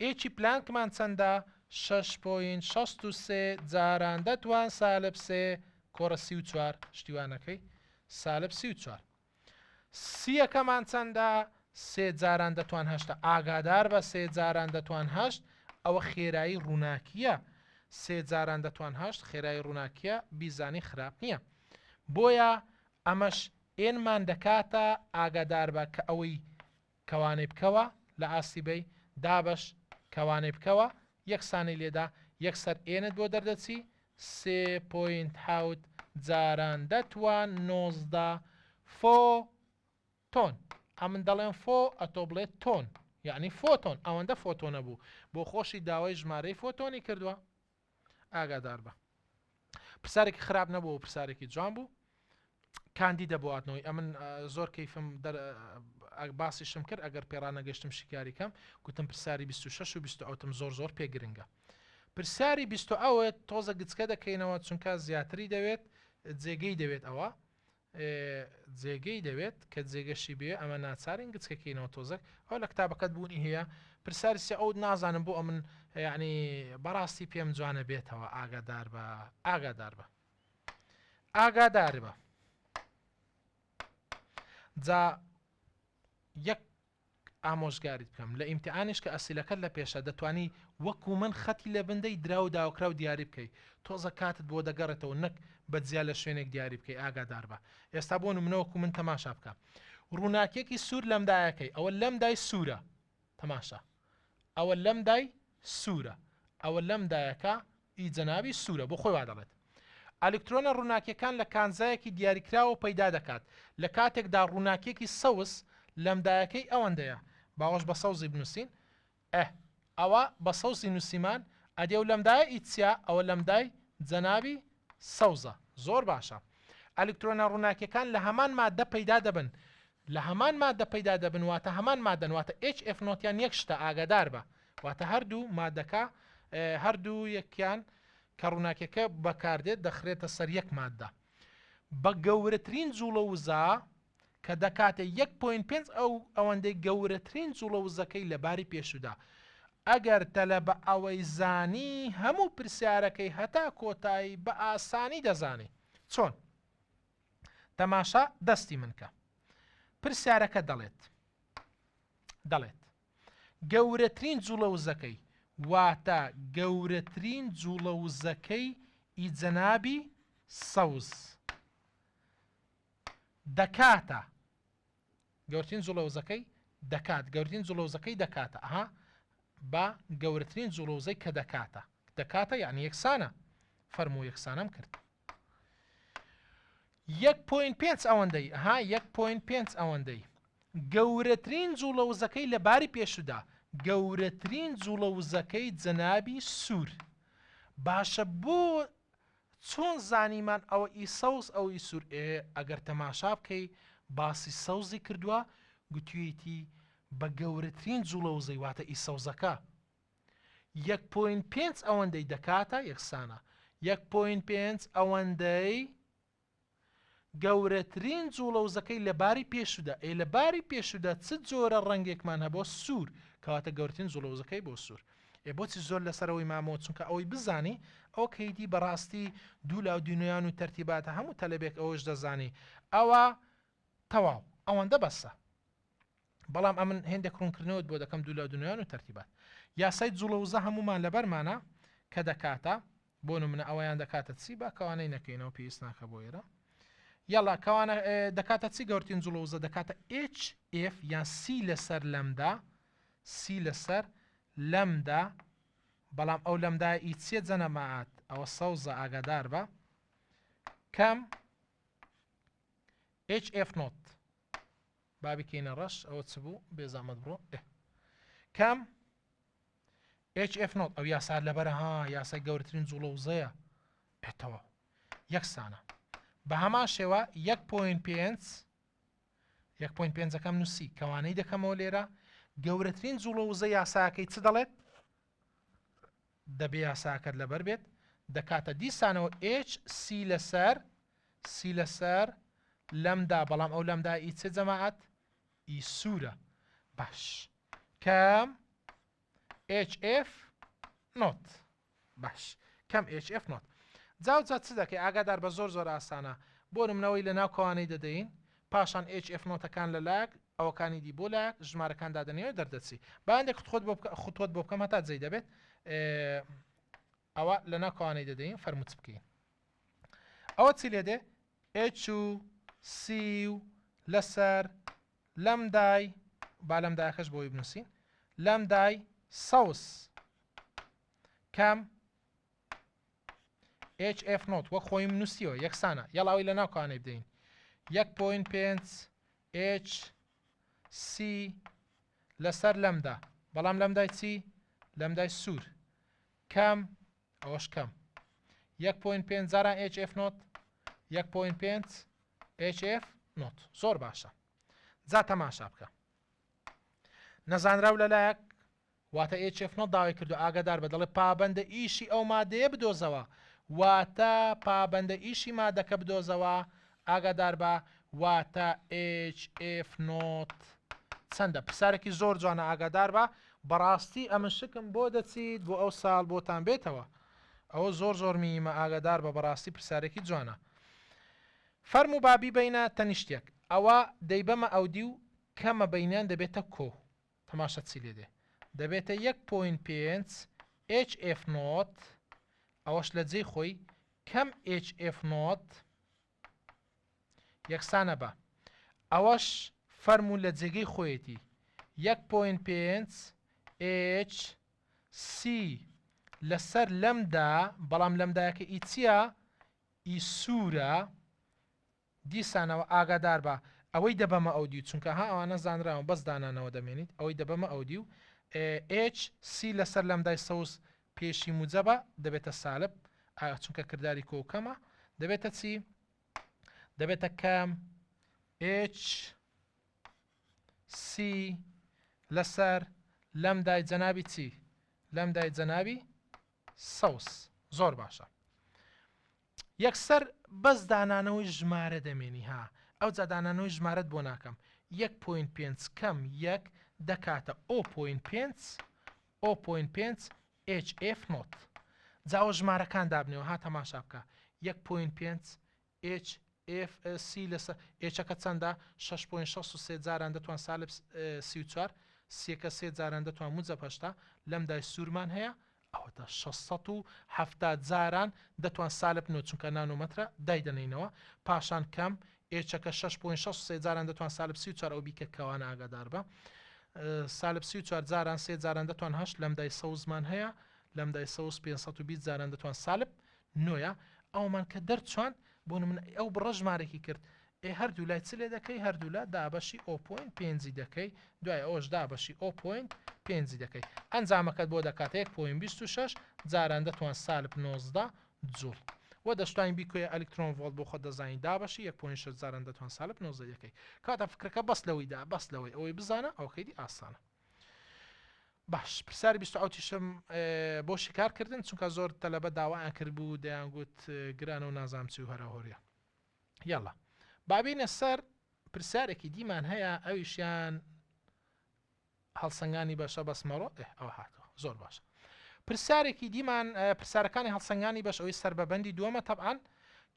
Hی پلانکمان چەندە 6.63 جاران دەتوان سالب 3 کۆڕە 34 شتیوانەکەی سالب 34 سیەکەمان چەندە 3 جاران دەتوان هەشتە ئاگادار بە 3 جاران دەتوان هەشت ئەوە خێرایی ڕووناکیە 3 جاران دەتوان هەشت خێرایی ڕووناکیە بیزانی خراپ نییە بۆیە ئەمەش ئێنمان دەکاتە ئاگادار بە کە ئەوەی کەوانەی بکەوە لە ئاسیبەی دابش کەوانەی بکەوە یەکسانی لێدا یەکسەر ئێنت بۆ دەردەچی 3.7 جاران دەتوان 19 فۆتۆن ئەمن دەڵێن فۆ ئەتۆ بڵێت تۆن یعنی فۆتۆن ئەوەندە فۆتۆنە بوو بۆ خۆشی داوای ژمارەی فۆتۆنی کردووە ئاگادار بە پرسارێکی خراپ نەبوو پرسارێکی جوان بوو کاندی دەبواتنەوەی ئەمن زۆر کەیفم باسیشم کرد ئەگەر پێڕانە گەشتم شیکاریکەم گوتم پرساری 26 و 28 زۆر پێ گرنگە پرساری 20 تۆزە گچکە دەکەینەوە چونکە زیاتری دەوێت جێگەی دەوێت ئەوە جێگەی دەوێت کە جێگەشی بێ ئەمە ناچارین گچکەکەینەوە تۆزەک ئەو لە کتابەکەت بوونی هەیە پرساری سێ ئەو نازانم بۆ ئەمن یعنی بەڕاستی پێم جوانە بێتەوە ئاگادار بە ئاگادار بە جا یەک ئامۆژگاریت بکەم لە ئیمتحانیش کە ئەسیلەکەت لە پێشە دەتوانی وەکو من خەتی لە بندەی درا و داوکرا و دیاری بکەیت تۆزە کاتت بۆ دەگەڕێتەوە نەک بەجیا لە شوێنێک دیاری بکەی ئاگادار بە ئێستا بۆ منەوەکو من تەماشا بکە ڕووناکێکی سوور لەمدایەکەی ئەوە لەم دای سوورە تەماشا ئەوە لەم دای سوورە ئەوە لەم دایەکە ئیجەنابی سوورە بۆ خۆی وا دەڵێت ئەلکترۆنە ڕووناکیەکان لە کانزایەکی دیاریکراوە پەیدا دەکات لە کاتێکدا ڕووناکێکی سەوس لەمدایەکەی ئەوەندەیە باوەش بە سەوزی بنووسین ئەوە بە سەوزی نووسیمان ئەدێ و لەمدایە ئیچیا ئەوە لەمدای جەنابی سەوزە زۆر باشە ئەلکترۆنە ڕووناکیەکان لە هەمان ماددە پەیدا دەبن لە هەمان ماددە پەیدا دەبن واتە هەمان مادەن واتە HF نۆتیان یەک شتە ئاگادار بە واتە هەردوو مادەکە هەردوو یەکیان کە ڕووناکیەکە بەکاردێت دەخرێتە سەر یەک ماددە بە گەورەترین جوڵە وزە کە دەکاتە 1.5 ئەوەندەی گەورەترین جوڵە وزەکەی لەباری پێشودا ئەگەر تەلە بە ئەوەی زانی هەموو پرسیارەکەی هەتا کۆتایی بە ئاسانی دەزانی چۆن تەماشا دەستی منکە پرسیارەکە دەڵێت گەورەترین جوڵە وزەکەی واتە گەورەترین جوڵە وزەکەی ئیجەنابی سەوز دەکاتە گەورەترین جوڵەوزەکەی گەورەترین جوڵەوزەکەی دەکاتە بە گەورەترین جوڵەوزەی کە دەکاتە یعنی یەکسانە فەرموو یەکسانەم کرد 1.5 ئەوەندەی 1.5 ئەوەندەی گەورەترین جوڵەوزەکەی لە باری پێشودا گەورەترین جوڵەوزەکەی جەنابی سوور باشە بۆ چۆن زانیمان ئەوە ئی سەوز ئەو ئی سوور ئەگەر تەماشا بکەی باسی سەوزی کردووە گوتوێتی بە گەورەترین جوڵەوزەی واتە ئی سەوزەکە 1.5 ئەوەندەی دەکاتە یەکسانە 1.5 ئەوەندەی گەورەترین جوڵەوزەکەی لە باری پێشودا لە باری پێشودا چ جۆرە ڕەنگێکمان هەبۆ سوور کەواتە گەورەترین جوڵەوزەکەی بۆ سوور بۆچی زۆر لەسەرەوەی مامۆ چونکە ئەوەی بزانی ئەو کەیدی بەڕاستی دوو لاو دنیایان و تەرتیباتە هەموو تەلەبێک ئەوەش دەزانی ئەوە تەواو ئەوەندە بەسە بەڵام ئەمن هێندێک ڕوونکردنەوەت بۆ دەکەم دوو لاو دنیایان و تەرتیبات یاسای جوڵەوزە هەمومان لەبەرمانە کە دەکاتە بۆ نمونە ئەوەیان دەکاتە چی با کەوانەی نەکەینەوە پێویست ناکە بۆ ئێرە یاڵا کەوانە دەکاتە چی گەورەترین جوڵەوزە دەکاتە HF یان سی لەسەر لەمدا سی لەسەر لەمدا بەڵام ئەو لەمدا ئیچێ جەنەماعات ئەوە سەوزە ئاگادار بە کەم HF نۆت بابیکەینە ڕەش ئەوە چ بوو بێزامەت بڕۆ کەم HF نۆت ئەو یاسار لەبەرە یاسای گەورەترین جوڵەوزەیە ئێتەوە یەکسانە بە هەمان شێوە 1.5 ەکەم نووسی کەوانەی دەکەمەوە لێرە گەورەترین جوڵەوزە یاساکەی چ دەڵێت دەبێ یاساکەت لەبەر بێت دەکاتە دیسانەوە سی لەسەر لەمدا بەڵام ئەو لەمدا ئی چ جەماعەت ئی سوورە باش کەم HF نۆت باش کەم HF نۆت جاوجا چ دەکەی ئاگادار بە زۆر ئاسانە بۆ نمونەوەی لە ناو کەوانەی دەدەین پاشان HF نۆتەکان لە لایەک ئەوەکانی دی بۆ لایەک ژمارەکان دادنەوە دەردەچی باندێک خوتوت بۆ بکەم هەتا جێی دەبێت ئەوە لە ناو کەوانەی دەدەین فەرمووت بکەین ئەوە چی لێدێ H و C و لەسەر لەمدای با لەمدایەکەش بۆی بنووسین لەمدای سەوس کەم HF نۆت وەک خۆیم نووسیەوە یەکسانە یەڵاوی لە ناو کەوانەی بدەین 1.5 HC لەسەر لەمدا بەڵام لەمدای چی لەمدای سوور کەم ئەوەش کەم 1.5 جاران HF نۆت 1.5 HF نۆت زۆر باشە جا تەماشا بکە نەزانراو لەلایەک واتە HF نۆت داوای کردو ئاگادار بە دەڵێ پابەندە ئیشی ئەو مادەیە بدۆزەوە واتە پابەندە ئیشی مادەکە بدۆزەوە ئاگادار بە واتە HF نۆت چەندە پرسیارێکی زۆر جوانە ئاگادار بە بەڕاستی ئەمە شکم بۆ دەچیت بۆ ئەو ساڵ بۆتان بێتەوە ئەوە زۆر میمە ئاگادار بە بەڕاستی پرسیارێکی جوانە فەرموو بابی بینە تەنیشتێک ئەوە دەیبەمە ئەودی و کەمە بینیان دەبێتە کۆ تەماشە چی لێدێ دەبێتە 1.5 HF نۆت ئەوەش لە جێی خۆی کەم HF نۆت یەکسانە بە ئەوەش فەرموو لە جێگەی خۆیەتی 1.5 HC لەسەر لەمدا بەڵام لەمدایەکە ئیچیە ئیسوورە دیسانەوە ئاگادار بە ئەوەی دەبەمە ئەودی چونکە ها ئەوانە زانراوە بەس دانانەوە دەمێنیت ئەوەی دەبەمە ئەودی و HC لەسەر لەمدای سەوس پێشی موجەبە دەبێتە سالب چونکە کردداری کۆکەمە دەبێتە چی دەبێتە کەم HC لەسەر لەمدای جەنابی چی لەمدای جەنابی سەوس زۆر باشە یەکسەر بەس دانانەوەی ژمارە دەمێنی ها ئەو جادانانەوەی ژمارەت بۆ ناکەم 1.5 کەم 1 دەکاتە 0.5 HF نۆت جاوە ژمارەکان دابنەوە ها تەماشا بکە 1.5 HFC لەسەر ئێچەکە چەندە 6.63 جاران دەتوان سالب 34 سێکە سێ جاران دەتوان موجەپەشتا لەمدای سوورمان هەیە ئەوەتە 670 جاران دەتوان سالب نۆ چونکە نانۆمەترە دایدەنینەوە پاشان کەم ئێچەکە 6.63 جاران دەتوان سالب 34 ئەو بیکە کەوانە ئاگادار بە سالب 34 جاران سێ جاران دەتوان هەش لەمدای سەوزمان هەیە لەمدای سەوز 520 جاران دەتوان سالب نۆیە ئەومان کە دەرچوان بۆ من ئەو بڕە ژمارێکی کرد هەردوو لای چ لێ دەکەی هەردوو لە دابەشی 0.5 دەکەی دوای ئەوش دابەشی 0.5 دەکەی ئەنجامەکەت بۆ دەکاتە 1.26 جاران دەتوان سالب 19 جوڵ وە دەشتوین بیکۆیە ئەلکترۆن ڤۆڵت بۆ خۆ دەزانین دابەشی 1.6 جاران دەتوان سالب 19 دەکەی کاتە فکرەکە بەس لەوەیدا بەس لەوەی ئەوەی بزانە ئەوکەیدی ئاسانە باش پرسیاری 28شم بۆ شیکارکردن چونکە زۆر تەلەبە داوایان کرد بوو دەیانگوت گرانە و نازانچی و هەرەهۆریە یاڵا بابینە سەر پرسیارێکی دیمان هەیە ئەویشیان هەڵسەنگانی بەشە بەسمەڕۆ ئەوە هاتەوە زۆر باشە پرسیارێکی دیمان پرسیارەکانی هەڵسەنگانی بەش ئەوەی سەربەبەندی دووەمە تەبعاان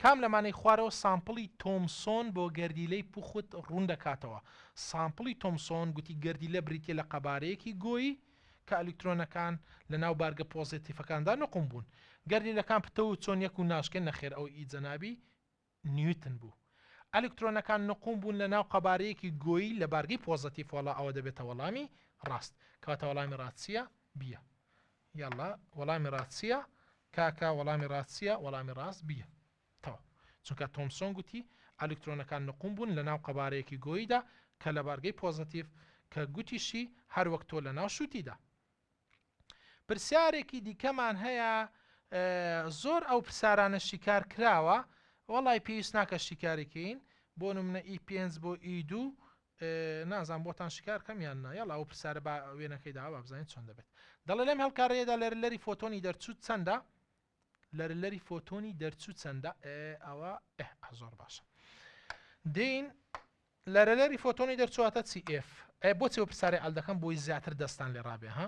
کام لەمانەی خوارەوە سامپڵی تۆمسۆن بۆ گەردیلەی پوخت ڕوون دەکاتەوە سامپڵی تۆمسۆن گوتی گەردیلە بریتە لە قەبارەیەکی گۆیی کە ئەلکترۆنەکان لە ناو بارگە پۆزیتیڤەکاندا نەقم بوون گەردیلەکان پتە و چۆن یەک و ناشکێن نەخێر ئەو ئیجەنابی نیوتن بوو ئەلکترۆنەکان نقوم بوون لە ناو قەبارەیەکی گۆیی لە بارگەی پۆزیتیڤ وەڵا ئەوە دەبێتە وەڵامی ڕاست کاتە وەڵامی ڕاستچیە بیە یاڵا وەڵامی ڕاستچیە کاکە وەڵامی ڕاستچیە وەڵامی ڕاست بیە تەوا چونکە تۆمسۆن گوتی ئەلکترۆنەکان نقوم بوون لە ناو قەبارەیەکی گۆییدا کە لە بارگەی پۆزیتیڤ کە گوتیشی هەر وەک تۆ لە ناو شووتیدا پرسیارێکی دیکەمان هەیە زۆر ئەو پرسیارانە شیکار کراوە وەڵای پێویست ناکە شیکارێکین بۆ نمونە E5 بۆ E2 نازان بۆتان شیکار کەمیان نایەڵ ئەو پرسیارە وێنەکەی داوا بزانین چۆن دەبێت دەڵێ لەم هەڵکارەیەدا لەرلەری فۆتۆنی دەرچوو چەندە لەرلەری فۆتۆنی دەرچوو چەندە ئەوە زۆر باشە دین لەرلەری فۆتۆنی دەرچواتە چی F بۆچی ئەو پرسیارە ئەل دەکەم بۆی زیاتر دەستان لێ ڕابێ ها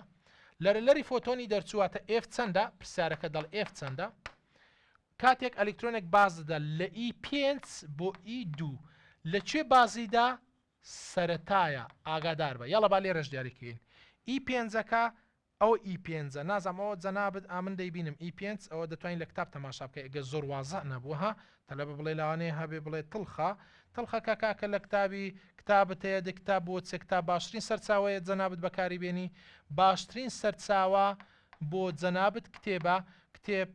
لەرلەری فۆتۆنی دەرچواتە F چەندە پرسیارەکە دەڵ F چەندە کاتێک ئەلکترۆنێک باز دەدا لە E5 بۆ E2 لەکوێ بازیدا سەرەتایە ئاگادار بە یاڵە با لێرەش دیاریکەین E5ەکە ئەو E5 نازانەوە جەنابەت ئامن دەیبینم E5 ئەوە دەتوانین لە کتاب تەماشا بکە ئەگە زۆر وازە نەبووە ها تەلەبە بڵێ لەوانەیە هەبێ بڵێ تڵخەکە کاکە لە کتابت هەیە دە کتاب بۆ چێ کتاب باشترین سەرچاوەیە جەنابەت بەکاری بێنی باشترین سەرچاوە بۆ جەنابەت کتێبە کتێب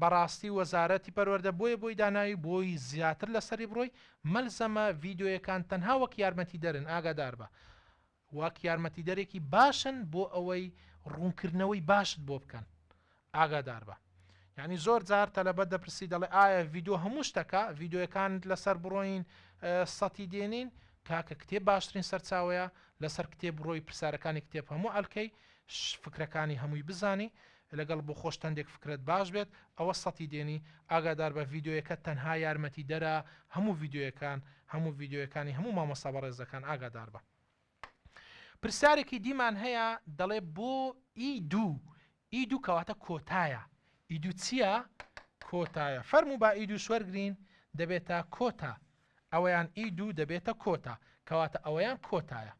بەڕاستی وەزارەتی پەروەردە بۆی داناوی بۆی زیاتر لەسەری بڕۆی مەلزەمە ڤیددیۆیەکان تەنها وەک یارمەتی دەرن ئاگادار بە وەک یارمەتی دەرێکی باشن بۆ ئەوەی ڕوونکردنەوەی باشت بۆ بکەن ئاگادار بە یعنی زۆر جار تەلەبە دەپرسی دەڵێ ئایا ڤیددیۆ هەموو شتەکە ڤیددیۆەکان لەسەر بڕۆین سەتی دێنین کاکە کتێب باشترین سەرچاوەیە لەسەر کتێب بڕۆی پرسیارەکانی کتێب هەموو ئەلکەی فکرەکانی هەمووی بزانی لەگەڵ بۆ خۆشتەندێک فکرت باش بێت ئەوە سەتی دێنی ئاگادار بە ڤیددیۆیەکە تەنها یارمەتی دەرە هەموو ڤیددیۆەکانی هەموو مامۆستا بەڕێزەکان ئاگادار بە پرسیارێکی دیمان هەیە دەڵێ بۆ E2 کەواتە کۆتایە E2 چییە؟ کۆتایە فەرموو با E2 سوەرگرین دەبێتە کۆتا ئەوەیان E2 دەبێتە کۆتا کەواتە ئەوەیان کۆتایە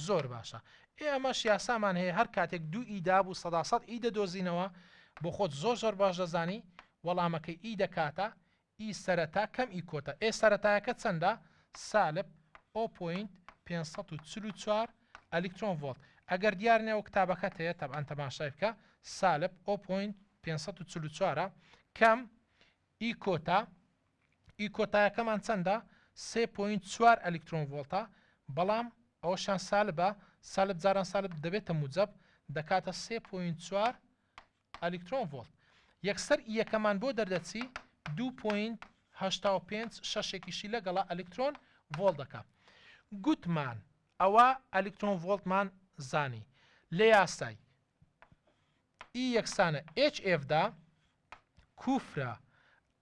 زۆر باشە ئێمەش یاسامان هەیە هەر کاتێک 2 دابوو 100 ئی دەدۆزینەوە بۆ خۆت زۆر باش دەزانی وەڵامەکەی ئی دەکاتە ئی سەرەتا کەم ئی کۆتە سەرەتایەکە چەندە؟ سالب 0.544 ئەلکترۆن ڤۆلت ئەگەر دیارنەوە کتابەکەت هەیە تەبعاً تەماشای بکە سالب 0.544 کەم ئی کۆتایەکەمان چەندە؟ 3.4 ئەلکترۆن ڤۆلتە بەڵام ئەوەشان سالب جاران سالب دەبێتە موجب دەکاتە 3.4 ئەلکترۆن ڤۆلت یەکسەر یەکەمان بۆ دەردەچی 2.85 شەشێکیشی لەگەڵا ئەلکترۆن ڤۆلت دەکات گوتمان ئەوە ئەلکترۆن ڤۆلتمان زانی لێ یاسای ئی یەکسانە HF دا کوفرە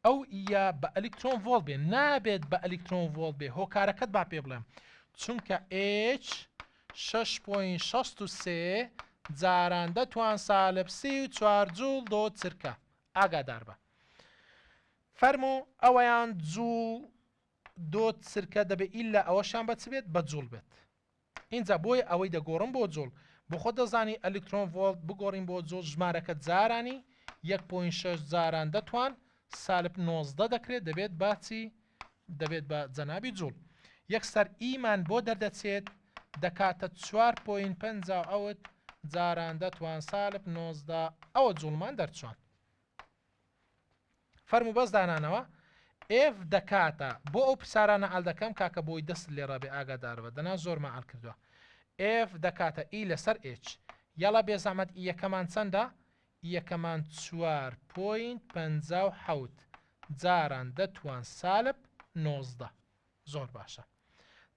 ئەو ئیە بە ئەلکترۆن ڤۆلت بێ نابێت بە ئەلکترۆن ڤۆلت بێ هۆکارەکەت با پێ بڵێم چونکە H 6.63 جاران دەتوان سالب 34 جوڵ دۆ چرکە ئاگادار بە فەرموو ئەوەیان جوڵ دۆ چرکە دەبێت ئیلا ئەوەشان بەچ بێت بە جوڵ بێت اینجا بۆی ئەوەی دەگۆڕم بۆ جوڵ بۆ خۆ دەزانی ئەلکترۆن ڤۆلت بگۆڕین بۆ جوڵ ژمارەکە جارانی 1.6 جاران دەتوان سالب 19 دەکرێت دەبێت باچی دەبێت بە جەنابی جوڵ یەکسەر ئیمان بۆ دەردەچێت دەکاتە 4.5 ئەوت جاران دەتوان سالب 19 ئەوە جوڵمان دەرچوان فەرموو بەس دانانەوە F دەکاتە بۆ ئەو پرسارانە ئەل دەکەم کاکە بۆی دەست لێڕابێ ئاگادار بە دەنا زۆرمە ئەل کردووە F دەکاتە ئی لەسەر H یاڵا بێزەحمەت ئی یەکەمان چەندە؟ ئی یەکەمان 4.57 جاران دەتوان سالب 19 زۆر باشە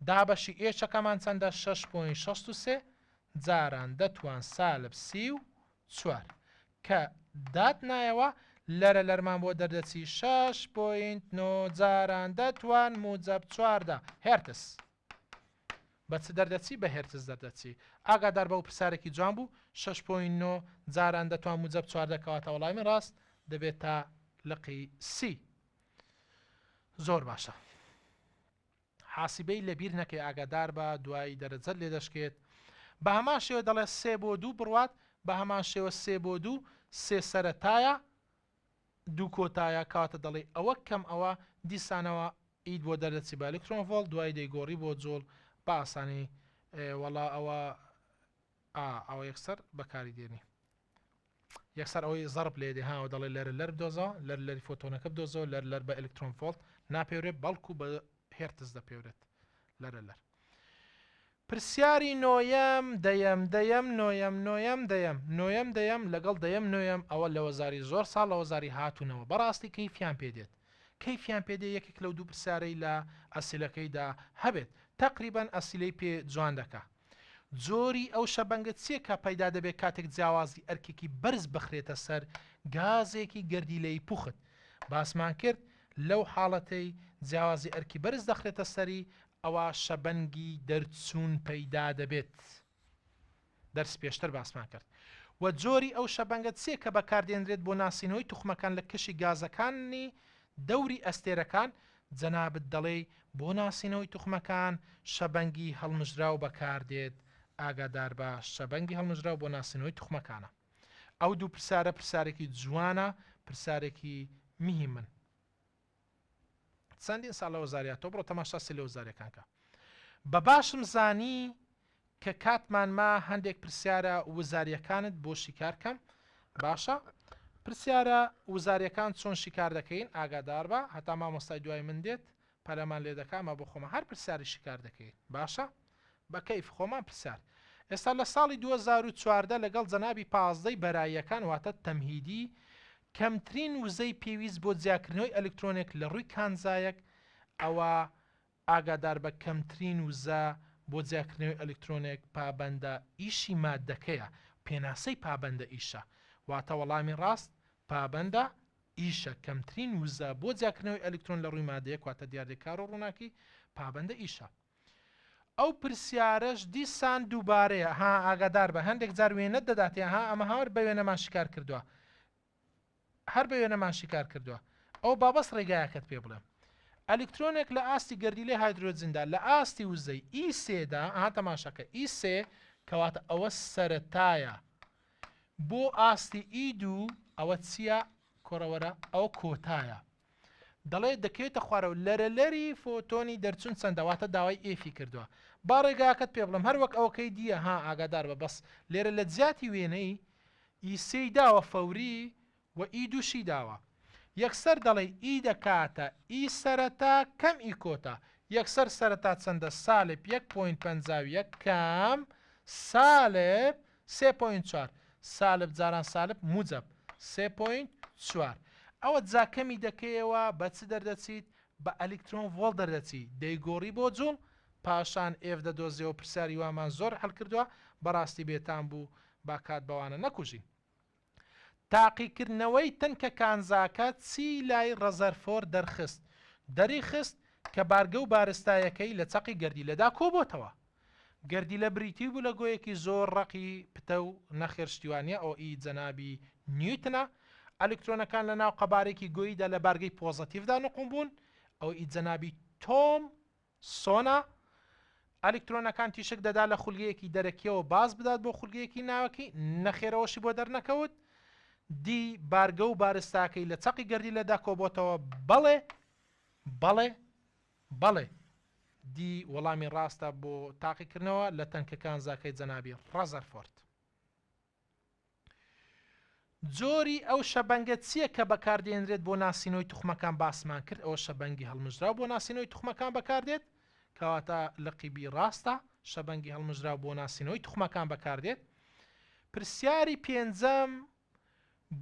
دابەشی ئێچەکەمان چەندە 6.63 جاران دەتوان سالب 34 کە دات نایەوە لەرە لەرمان بۆ دەردەچی 6.9 جاران دەتوان موجب 14 هێرتس بەچ دەردەچی بە هێرتز دەردەچی ئاگادار بە و پرسارێکی جوان بوو 6.9 جاران دەتوان موجب 14 کەواتە وەڵامی ڕاست دەبێت تا لقی سی زۆر باشە حاسیبەی لەبیر نەکەی ئاگادار بە دوایی دەرەجەت لێ دەشکێت بە هەمان شێوە دەڵێ 3 بۆ 2 بڕوات بە هەمان شێوە 3 بۆ 2 سێ سەرەتایە دوو کۆتایە کاتە دەڵێ ئەوە کەم ئەوە دیسانەوە ئید بۆ دەردەچی بە ئەلکترۆن ڤۆلت دوای دەیگۆڕی بۆ جۆڵ بە ئاسانی وەڵا ئەوە یەکسەر بەکاری دێنی یەکسەر ئەوەی زەرب لێ دێ هاوە دەڵێ لەر بدۆزەوە لەری فۆتۆنەکە بدۆزەوە لەر بە ئەلکترۆن ڤۆلت ناپێورێت بەڵکو بە هێرتز دەپێورێت لەر پرسیاری نۆیەم دەیەم لەگەڵ دەیەم نۆیەم ئەوە لە وەزاری زۆر ساڵ لە وەزاری هاتوونەوە بەڕاستی کەیفیان پێدێت کەیفیان پێدێ یەکێک لەو دوو پرسیارەی لە ئەسیلەکەیدا هەبێت تقریبان ئەسیلەی پێ جوان دەکا جۆری ئەو شەبەنگت چیەکە پەیدا دەبێت کاتێک جیاوازی ئەرکێکی بەرز بخرێتە سەر گازێکی گەردیلەی پوخت باسمان کرد لەو حاڵەتەی جیاوازی ئەرکی بەرز دەخرێتە سەری ئەوە شەبەنگی دەرچوون پەیدا دەبێت دەرس پێشتر باسمان کرد و جۆری ئەو شەبەنگە چێ کە بەکاردێنرێت بۆ ناسینەوەی توخمەکان لە کشی گازەکانی دەوری ئەستێرەکان جەنابەت دەڵێ بۆ ناسینەوەی توخمەکان شەبەنگی هەڵمژراو بەکاردێت ئاگادار بە شەبەنگی هەڵمژراو بۆ ناسینەوەی توخمەکانە. ئەو دوو پرسیارە پرسیارێکی جوانە، پرسیارێکی میهمن. چەندین ساڵ لە وەزاریاتەوە بڕۆ تەماشاسی لە وەزاریەکانکە. بە باشم زانی کە کاتمانما هەندێک پرسیارە وەزاریەکانت بۆ شیکار کەم. باشە پرسیارە وەزاریەکان چۆن شیکار دەکەین ئاگادار بە، هەتا مامۆستای دوای من دێت پەلەمان لێ دەکامە بۆ خۆمە هەر پرسیاری شیکار دەکەین. باشە بە کەیف خۆمان پرسیار. ئێستا لە ساڵی 2014 لەگەڵ جەنابی 15 بەراییەکان واتە تەمهیدی کەمترین وزەی پێویست بۆ جیاکردنەوەی ئەلکترۆنێک لە ڕووی کانزایەک ئەوە ئاگادار بە کەمترین وزە بۆ جیاکردنەوەی ئەلکترۆنێک پابەندە ئیشی مادەکەیە، پێناسەی پابەندە ئیشە، واتە وەڵامی ڕاست پابەندە ئیشە. کەمترین وزە بۆ جیاکردنەوەی ئەلکترۆن لە ڕووی مادەیەک واتە دیاردەکار و ڕووناکی پابەندە ئیشە. ئەو پرسیارەش دیسان دووبارەیە ها ئاگادار بە هەندێک جار وێنە دەداتێ ها ئەمە هاور بە وێنەمان شکار کردووە، هەر بە وێنەمان شکار کردووە. ئەو بابەس ڕێگایەکەت پێ بڵێم. ئەلکترۆنێک لە ئاستی گەردیلەی هایدرۆجندا لە ئاستی وزەی ئیسێدا ئاها تەماشاکە ئیسێ کەواتە ئەوە سەرەتایە بۆ ئاستی ئیدو ئەوە چییە کۆڕەوەرە ئەو کۆتایە. دەڵێ دەکەوێتە خوارەوە لەرەلەری فۆتۆنی دەرچوون چەندەواتە داوای ئێفی کردووە. با ڕێگاکەت پێ بڵم هەر وەک ئەوەکەی دیە ها ئاگادار بە بەس لێرە لە جیاتی وێنەی ئیسەی داوە فەوری و ئی دووشی داوە. یەکسەر دەڵێ ئی دەکاتە ئی سەرەتا کەم ئی کۆتا. یەکسەر سەرەتا چەندە سالب 1.51 کەم سالب 3.4 سالب جاران سالب موجب 3.4 ئەوە جاکەمی دەکەیەوە بە چ دەردەچیت بە ئەلکترۆن ڤۆڵت دەردەچی دەیگۆڕی بۆ جوڵ پاشان ئێف دەدۆزیەوە پرسیاری وامان زۆر هەڵ کردووە بەڕاستی بێتان بوو با کات بەوانە نەکوژین. تاقیکردنەوەی تەنکە کانزاکە چی لای ڕەزەرفۆر دەرخست دەریخست کە بارگە و بارستایەکەی لە چەقی گەردیلەدا کۆبۆتەوە. گەردیلە بریتی بوو لە گۆیەکی زۆر ڕقی پتە و نەخێرشتیوانیە ئەو ئی جەنابی نیوتنە. ئەلکترۆنەکان لە ناو قەبارێکی گۆیدا لە بارگەی پۆزەتیڤدا نقم بوون ئەو ئی جەنابی تۆم سۆنا. ئەلکترۆنەکان تیشک دەدا لە خولگەیەکی دەرەکیەوە باز بدات بۆ خولگەیەکی ناوەکی نەخێرەوەشی بۆ دەرنەکەوت. دی بارگە و بارستاکەی لە چەقی گەردیلەدا کۆبۆتەوە بەڵێ بەڵێ بەڵێ دی وەڵامی ڕاستە بۆ تاقیکردنەوە لە تەنکەکان زاکەی جەنابی ڕەزەرفۆرد. جۆری ئەو شەبەنگە چییە کە بەکاردێنرێت بۆ ناسینەوەی توخمەکان باسمان کرد ئەوە شەبەنگی هەڵمژراو بۆ ناسینەوەی توخمەکان بەکاردێت کەواتە لقیبی ڕاستە شەبەنگی هەڵمژراو بۆ ناسینەوەی توخمەکان بەکاردێت. پرسیاری پێنجەم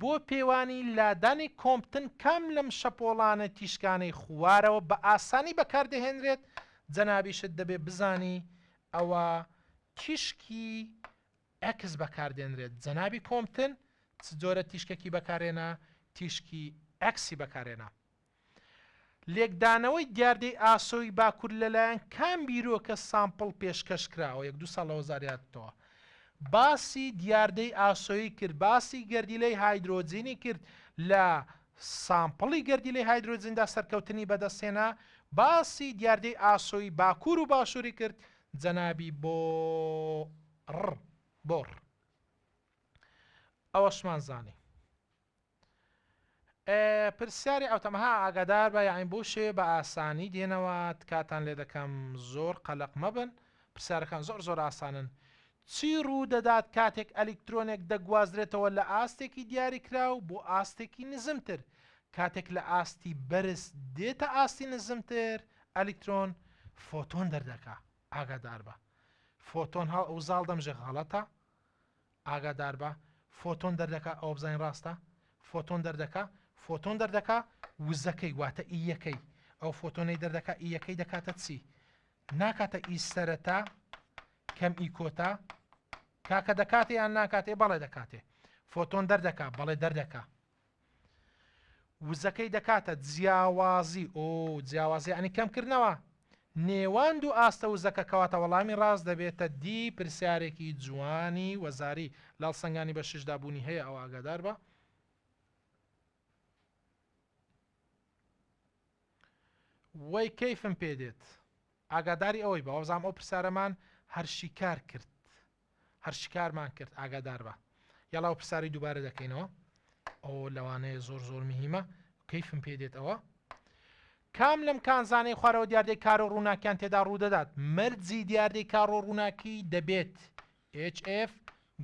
بۆ پێوانی لادانی کۆمپتن کەم لەم شەپۆڵانە تیشکانەی خوارەوە بە ئاسانی بەکاردەهێنرێت جەنابیشت دەبێ بزانی ئەوە تیشکی ئەکس بەکاردێنرێت. جەنابی کۆمپتن چ جۆرە تیشکێکی بەکارێنە تیشکی ئەکسی بەکارێنە. لێکدانەوەی دیاردەی ئاسۆی باکوور لەلایەن کام بیرۆکە سامپڵ پێشکەش کراوە 1-2 ساڵ لە وەزاریاتەوە باسی دیاردەی ئاسۆیی کرد باسی گەردیلەی هایدرۆجینی کرد لە سامپڵی گەردیلەی هایدرۆجیندا سەرکەوتنی بەدەستێنا باسی دیاردەی ئاسۆی باکوور و باشووری کرد جەنابی بۆڕ ئەوەشمان زانی. پرسیاری ئەوتەمەها ئاگادار بە یاین بۆ شێ بە ئاسانی دێنەوە کاتان لێ دەکەم زۆر قەلق مەبن پرسیارەکان زۆر زۆر ئاسانن. چی ڕوو دەدات کاتێک ئەلکترۆنێک دەگوازرێتەوە لە ئاستێکی دیاری کراو بۆ ئاستێکی نزمتر کاتێک لە ئاستی بەرز دێتە ئاستی نزمتر ئەلکترۆن فۆتۆن دەردەکا ئاگادار بە فۆتۆن وزاڵ دەمژێ غەڵەتە ئاگادار بە فۆتۆن دەردەکا ئەو بزانین ڕاستە فۆتۆن دەردەکا وزەکەی واتە ئیەکەی ئەو فۆتۆنەی دەردەکا ئیەکەی دەکاتە چی ناکاتە ئی سەرەتا کەم ئی کۆتا کاکە دەکاتێ یان ناکاتێ بەڵێ دەکاتێ فۆتۆن دەردەکا بەڵێ دەردەکا وزەکەی دەکاتە جیاوازی جیاوازی ئەنی کەمکردنەوە نێوان دوو ئاستە وزەکە کەواتە وەڵامی ڕاست دەبێتە دی پرسیارێکی جوانی وەزاری لاڵ سەنگانی بە ششدا بوونی هەیە ئەو ئاگادار بە. وەی کەیفم پێ دێت ئاگاداری ئەوەی بە وەزام ئەو پرسیارەمان هەرشیکار کرد هەرشیکارمان کرد ئاگادار بە. یاڵا ئەو پرسیاری دووبارە دەکەینەوە ئەو لەوانەیە زۆر زۆر مهمە کەیفم پێ دێت ئەوە کام لەم کانزانەی خوارەوە دیاردەی کار و ڕووناکیان تێدا ڕوودەدات مەرجی دیاردەی کار و ڕووناکی دەبێت HF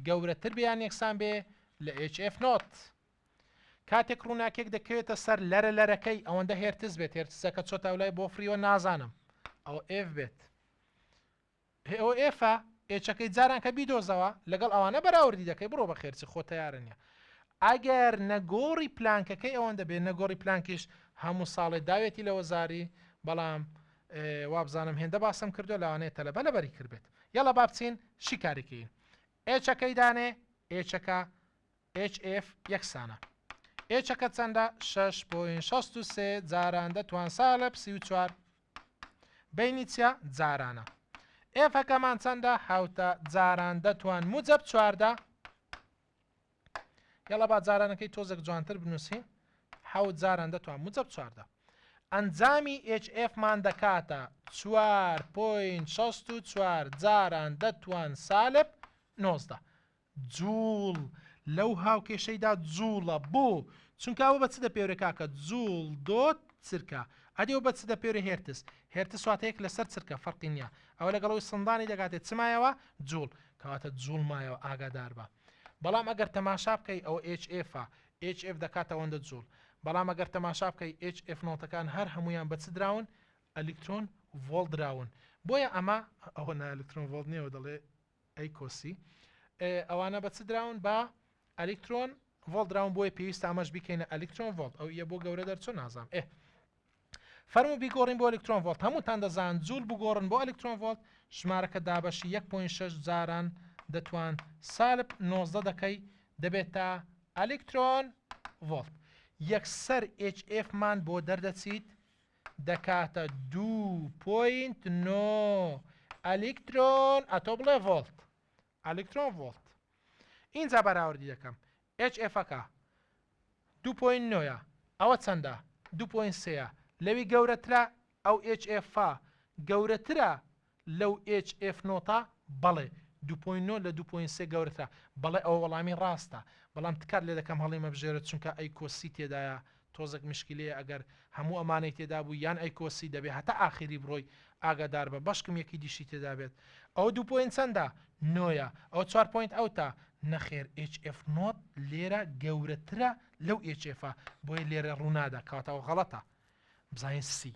گەورەتر بیان یەکسان بێ لە HF نۆت کاتێک ڕووناکێک دەکەوێتە سەر لەرە لەرەکەی ئەوەندە هێرتز بێت هێرتزەکە چۆتە ئەولای بۆ فریوە نازانم ئەو F بێت ئەو Fە ئێچەکەی جاران کە بیدۆزەوە لەگەڵ ئەوانە بەراوردی دەکەی بڕۆ بە خێرچی خۆتە یارە نیە ئەگەر نەگۆڕی پلانکەکەی ئەوەندە بێت نەگۆڕی پلانکیش هەموو ساڵێ داوێتی لە وەزاری بەڵام وابزانم هێندە باسم کردو لەوانەیە تەلەبە لەبەری کردبێت یاڵە با بچین شیکارێکین ئێچەکەی دانێ ئێچەکە HF یەکسانە ئێچەکە چەندە 6.63 جاران دەتوان ساڵە 34 بینی چیە جارانە ئێفەکەمان چەندە حوتە جاران دەتوان موجب چواردە یاڵە با جارانەکەی تۆزێک جوانتر بنووسین حوت جاران دەتوان موجب چواردە ئەنجامی HF مان دەکاتە 4.64 جاران دەتوان سالب 19 جوڵ لەو هاوکێشەیدا جوڵە بۆ چونکە ئەوە بە چ دەپێورە کاکە جوڵ دۆت چرکە ئەدیەوە بە چ دەپێورە هێرتز هێرتز سواتەیەک لەسەر چرکە فەرقی نییە ئەوە لەگەڵەوەی سندانی دەگاتێت چمایەوە جوڵ کەواتە جوڵ مایەوە ئاگادار بە بەڵام ئەگەر تەماشا بکەی ئەوە HFە HF دەکاتە ئەوەندە جوڵ بەڵام ئەگەر تەماشا بکەی HF نۆتەکان هەر هەمویان بە چ دراون ئەلکترۆن ڤۆڵت دراون بۆیە ئەمە ئەوە ئەلکترۆن ڤۆڵت نییەوە دەڵێ ئەی کۆسی ئەوانە بە چ دراون بە ئەلکترۆن ڤۆڵت دراون بۆیە پێویستە ئەمەش بیکەینە ئەلکترۆن ڤۆڵت ئەو یە بۆ گەورە دەرچۆ نازام فەرموو بیگۆڕین بۆ ئەلکترۆن ڤۆڵت هەمووتان دەزان جوول بگۆڕن بۆ ئەلکترۆن ڤۆڵت ژمارەکە دابەشی 1.6 جاران دەتوان سالب 19 دەکەی دەبێتە ئەلکترۆن ڤۆڵت یەکسەر HF مان بۆ دەردەچیت دەکاتە 2.9 ئەلکترۆن ئەتۆ بڵێ ڤۆڵت ئەلکترۆن ڤۆڵت اینجا بەراوردی دەکەم HFەکە 2.9 ئەوە چەندە 2.3 لەوی گەورەترە ئەو HFە گەورەترە لەو HF نۆتە بەڵێ 2.9 لە 2.3 گەورەترە بەڵێ ئەوە وەڵامی ڕاستە بەڵام تکات لێ دەکەم هەڵی مەبژێرە چونکە ئەیکۆسی تێدایە تۆزێک مشکلەیە ئەگەر هەموو ئەمانەی تێدا بوو یان ئەیکۆسی دەبێت هەتا ئاخری بڕۆی ئاگادار بە بەشکم یەکی دیشی تێدا بێت ئەو 2 چەندە نۆیە ئەو 4 ئەوتە نەخێر HF نۆت لێرە گەورەترە لەو HFە بۆیە لێرە ڕوونادا کاتەوە غەڵەتە بزانین سی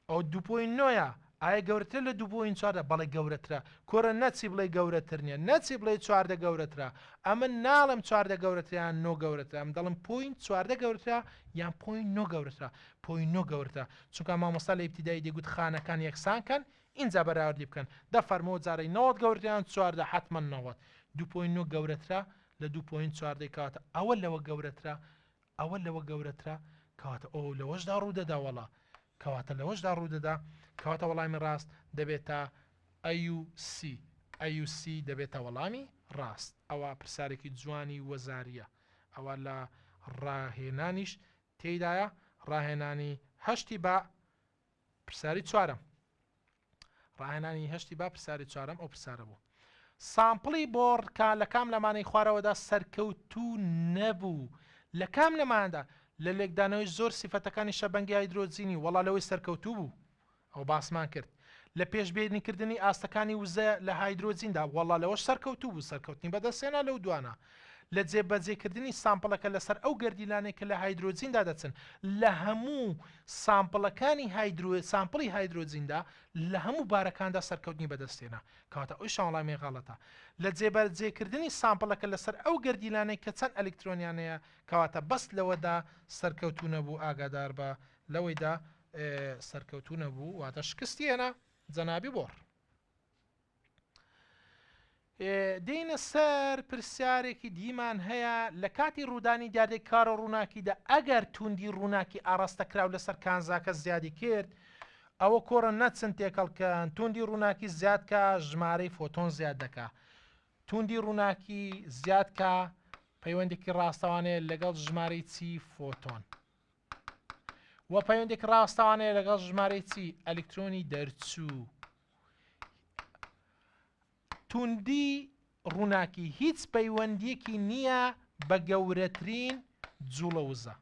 ئەو 2.9 ئایا گەورەتر لە 2.4 بەڵێ گەورەترە کۆرە نەچی بڵێ گەورەتر نیە نەچی بڵێ 4 گەورەترە ئەمە ناڵم 4 گەورەتریان 9 گەورەترە ئەم دەڵم پوین 4 گەورەترە یان پوین 9 گەورەترە پوین 9 گەورەترە چونکە مامۆستا لە ئیبتیدایی دەیگوت خانەکان یەکسانکەن اینجا بەراوردی بکەن دەفەرمەوە جارەی 90 گەورەتریان 4 حتمما 90 2.9 گەورەترە لە 2.4 کاتە ئەوە لەوە گەورەترە ئەوە لەوە گەورەترە کاتە ئەو لەوەشدا ڕوودەدا وەڵا کەواتە لەوەشدا ڕوودەدا کەواتە وەڵامی ڕاست دەبێتە ئەUC دەبێتە وەڵامی ڕاست ئەوە پرسیارێکی جوانی وەزاریە ئەوە لە ڕاهێنانیش تێدایە ڕاهێنانی هەشتی بە پرسیاری چوارەم ڕاهێنانی هەشتی با پرسیاری چوارەم ئەو پرسیارە بوو سامپڵی بۆڕکە لە کام لەمانەی خوارەوەدا سەرکەوتوو نەبوو لە کام لەماندا لە لێکدانەوەی زۆر سیفەتەکانی شەبەنگی هایدرۆجینی وەڵا لەوەی سەرکەوتوو بوو ئەو باسمان کرد لە پێشبێنیکردنی ئاستەکانی وزە لە هایدرۆجیندا وەڵا لەوەش سەرکەوتوو بوو سەرکەوتنی بەدەستێنا لەو دوانە لە جێبەجێکردنی سامپڵەکە لەسەر ئەو گەردیلانێک کە لە هایدرۆجیندا دەچن لە هەموو سامپڵەکانی سامپڵی هایدرۆجیندا لە هەموو بارەکاندا سەرکەوتنی بەدەستێنا کەواتە ئەوی شاوەڵامی غەڵەتە لە جێبەجێکردنی سامپڵەکە لەسەر ئەو گەردیلانەی کە چەند ئەلکترۆنیانەیە کەواتە بەست لەوەدا سەرکەوتوو نەبوو ئاگادار بە لەوەیدا سەرکەوتوو نەبوو واتە شکستیێنە جەنابی بۆڕ دێنە سەر پرسیارێکی دیمان هەیە لە کاتی ڕوودانی دیاردەی کارە ڕووناکیدا ئەگەر توندی ڕووناکی ئاڕاستەکراو لەسەر کانزاکە زیادی کرد ئەوە کۆرە نەچەند تێکەڵکەن توندی ڕووناکی زیاد کە ژمارەی فۆتۆن زیاد دەکا توندی ڕووناکی زیاد کە پەیوەندێکی ڕاستەوانەیە لەگەڵ ژمارەی چی فۆتۆن وە پەیوەندێکی ڕاستەوانەیە لەگەڵ ژمارەی چی ئەلکترۆنی دەرچوو توندی ڕووناکی هیچ پەیوەندیەکی نییە بە گەورەترین جوڵەوزە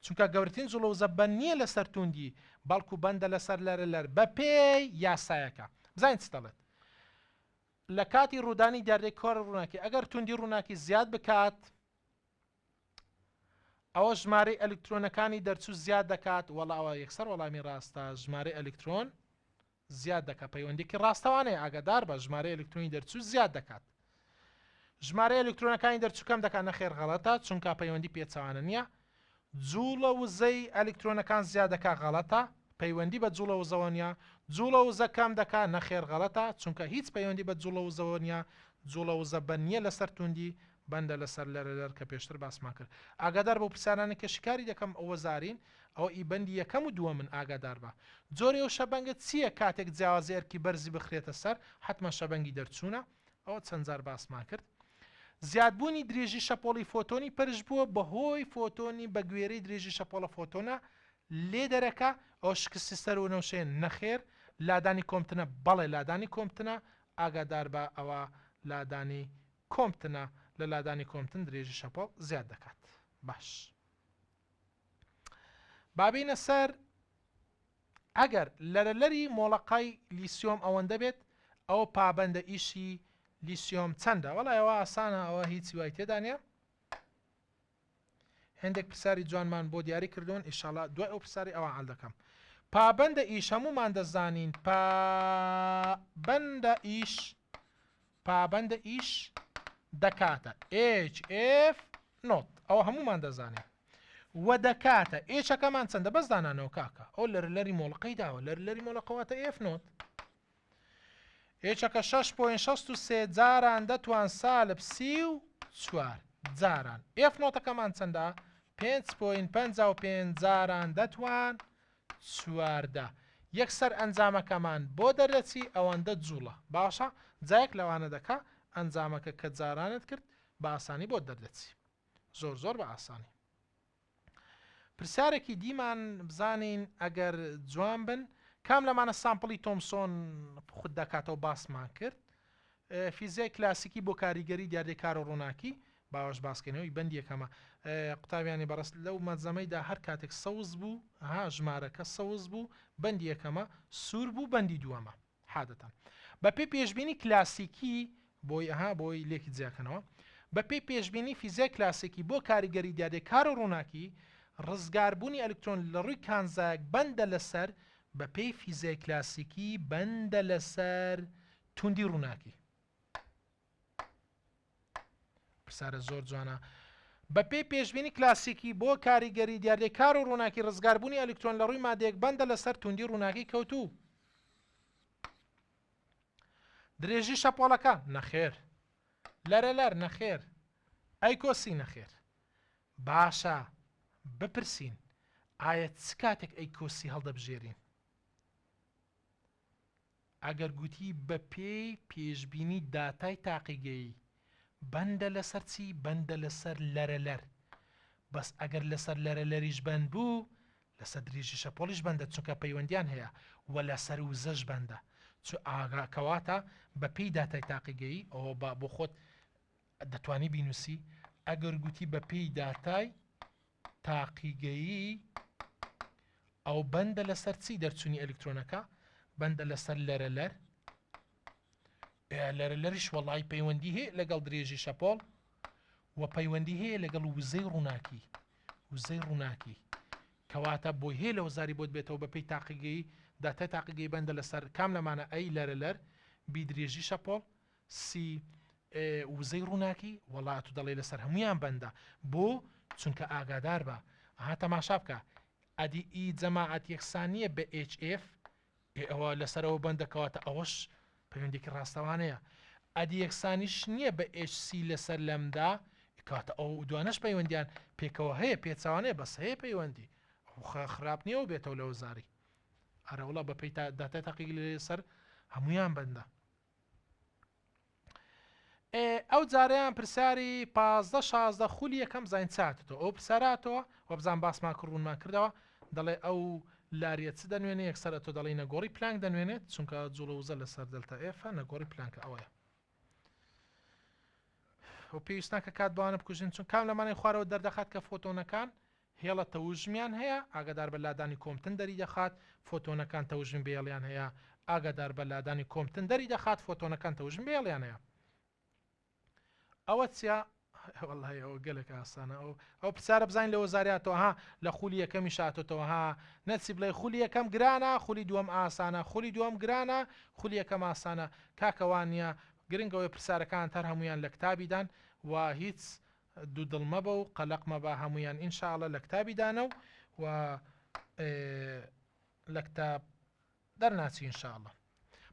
چونکە گەورەترین جوڵەوزە بە نییە لەسەر توندی بەڵکو بەندە لەسەر لەر بە پێی یاسایەکە بزانین چ دەڵێت لە کاتی ڕوودانی دیاردەی کۆرە ڕووناکی ئەگەر توندی ڕووناکی زیاد بکات ئەوە ژمارەی ئەلکترۆنەکانی دەرچوو زیاد دەکات وەڵا ئەوە یەکسەر وەڵامی ڕاستە ژمارەی ئەلکترۆن زیاد دەکات پەیوەندێکی ڕاستەوانەیە ئاگادار بە ژمارەی ئەلکترۆنی دەرچوو زیاد دەکات ژمارەی ئەلکترۆنەکانی دەرچوو کەم دەکات نەخێر غەڵەتە چونکە پەیوەندی پێچەوانە نییە جوڵە وزەی ئەلکترۆنەکان زیاد دەکات غەڵەتە پەیوەندی بە جوڵە وزەوە نیە جوڵە وزە کەم دەکات نەخێر غەڵەتە چونکە هیچ پەیوەندی بە جوڵە وزەوە نیە جوڵە وزە بە نییە لەسەر توندی بەندە لەسەر لەر کە پێشتر باسمان کرد ئاگادار بۆ پرسیارانە کە شکاری دەکەم ئەوە زارین ئەوە ئیبەندی یەکەم و دووە من ئاگادار بە جۆرێ و شەبەنگت چییە کاتێک جیاوازێرکی بەرزی بخرێتە سەر حتمما شەبەنگی دەرچوونە ئەوە چەند جار باسمان کرد زیادبوونی درێژی شەپۆڵی فۆتۆنی پرش بووە بەهۆی فۆتۆنی بە گوێرەی درێژی شەپۆڵە فۆتۆنە لێ دەرەکە ئەو شکستی سەر و نەوشێن نەخێر لادانی کۆمتنە بەڵێ لادانی کۆمتنە ئاگادار بە ئەوە لادانی کۆمتنە لە لادانی کۆمتن درێژی شەپۆڵ زیاد دەکات باش بابینە سەر ئەگەر لەرەلەری مۆڵەقای لیسیۆم ئەوەندە بێت ئەوە پابەندە ئیشی لیسیۆم چەندە وەڵای ئەوە ئاسانە ئەوە هیچی وای تێدا نیە هەندێک پرسیاری جوانمان بۆ دیاری کردوون ئیشاڵا دوای ئەو پرسیاری ئەوە حەڵ دەکەم پابەندە ئیش هەمومان دەزانین پابەندە ئیش دەکاتە HF نۆت ئەوە هەمومان دەزانین وە دەکاتە ئێچەکەمان چەندە بەس دانانەوە کاکە ئەو لەرلەری مۆڵەقەی داوە لەرلەری مۆڵەقەواتە F نۆت ئێچەکە 6.63 جاران دەتوان سالب 34 جاران F نۆتەکەمان چەندە 5.55 جاران دەتوان چواردە یەکسەر ئەنجامەکەمان بۆ دەردەچی ئەوەندە جوڵە باشە جایەک لەوانە دەکا ئەنجامەکە کە جارانت کرد بە ئاسانی بۆ دەردەچی زۆر بە ئاسانی پرسیارێکی دیمان بزانین ئەگەر جوان بن کام لەمانە سامپڵی تۆمسۆن خود دەکاتەوە باسمان کرد فیزیای کلاسیکی بۆ کاریگەری دیاردەی کار و ڕووناکی باوەش باسکەینەوەی بەندی یەکەمە قوتابیانی بەڕست لەو مەجەمەیدا هەر کاتێک سەوز بوو ژمارەکە سەوز بوو بەندی یەکەمە سوور بوو بەندی دووەمە حادەتەن بە پێی پێشبینی کلاسیکی بۆی لێکی جیاکەنەوە بە پێی پێشبینی فیزیای کلاسیکی بۆ کاریگەری دیاردەی کار و ڕووناکی ڕزگاربوونی ئەلکترۆن لە ڕووی کانزایەک بەندە لەسەر بە پێی فیزیای کلاسیکی بەندە لەسەر توندی ڕووناکی پرسارە زۆر جوانە بە پێی پێشبینی کلاسیکی بۆ کاریگەری دیاردەی کار و ڕووناکی ڕزگاربوونی ئەلکترۆن لە ڕووی مادەیەک بەندە لەسەر توندی ڕووناکی کەوتوو درێژی شەپۆڵەکە نەخێر لەرەلەر نەخێر ئەیکۆسی نەخێر باشە بپرسین ئایا چ کاتێک ئەیکۆسی هەڵدەبژێرین ئەگەر گوتی بە پێی پێشبینی داتای تاقیگەیی بەندە لەسەر چی بەندە لەسەر لەرەلەر بەس ئەگەر لەسەر لەرەلەریش بەند بوو لەسەر درێژی شەپۆڵیش بەندە چونکە پەیوەندیان هەیە و لەسەر وزەش بەندە ئاگاکەواتە بە پێی داتای تاقیگەیی ئەوە بۆ خۆت دەتوانی بینوسی ئەگەر گوتی بە پێی داتای تاقیگەیی ئەو بەندە لەسەر چی دەرچوونی ئەلکترۆنەکە بەندە لەسەر لەرەلەر لەرەلەریش وەڵای پەیوەندی هەیە لەگەڵ درێژی شەپۆڵ و پەیوەندی هەیە لەگەڵ وزەی ڕووناکی کەواتە بۆی هەیە لە وەزاری بۆت بێتەوە بە پێی تاقیگەیی داتای تاقیگەی بەندە لەسەر کام لەمانە ئەی لەرەلەر بی درێژی شەپۆڵ سی وزەی ڕووناکی وەڵات و دەڵێ لەسەر هەمویان بەندە بۆ چونکە ئاگادار بە تەماشا بکە ئەدی ئی جەماعەت یەکسانیە بە HF ئەوە لەسەرەوە بەندەکەواتە ئەوەش پەیوەندێکی ڕاستەوانەیە ئەدی یەکسانیش نییە بە HC لەسەر لەمدا کاتە ئەو دوانەش ئەرەوڵە بەپەی داتای تاقیق لێسەر هەمویان بەندە. ئەو جارەیان پرسیاری 15-16 خولی یەکەم زین چاتەوە ئەو پرساراتەوە وە بزان باسمان کڕونمان کردەوە دەڵێ ئەو لاریە چ دەنوێنێ یەکسەر تۆ دەڵی نەگۆڕی پلانک دەنوێنێت چونکە جوڵەوزە لەسەر دلتا ئێفە نەگۆڕی پلانکە ئەوەیە و پێویستان کە کات بوانە بکوژین چون کام لەمانەی خوارەوە دەردەخات کە فۆتۆنەکان هێڵە تەوژمیان هەیە ئاگادار بە لادانی کۆمتن دەری دەخات فۆتۆنەکان تەوژم بێڵیان هەیە ئاگادار بە لادانی کۆمتن دەری دەخات فۆتۆنەکان تەوژم بێڵیان هەیە ئەوە چیا ئەوە گەلێک ئاسانە ئەو پرسیارە بزانین لە وەزاریاتەوە ها لە خولی یەکەمی شاتۆتەوە ها نەچی بڵێ خولی یەکەم گرانە خولی دووەم ئاسانە خولی دووەم گرانە خولی یەکەم ئاسانە کاکەوان نیە گرنگەوەی پرسیارەکان هەر هەمویان لە کتابیدان و هیچ دوو دڵمەبە و قەلەقمە بە هەمویان ئینشاءڵە لە کتابیدانە و لە کتاب دەرناچی ئینشاءڵە.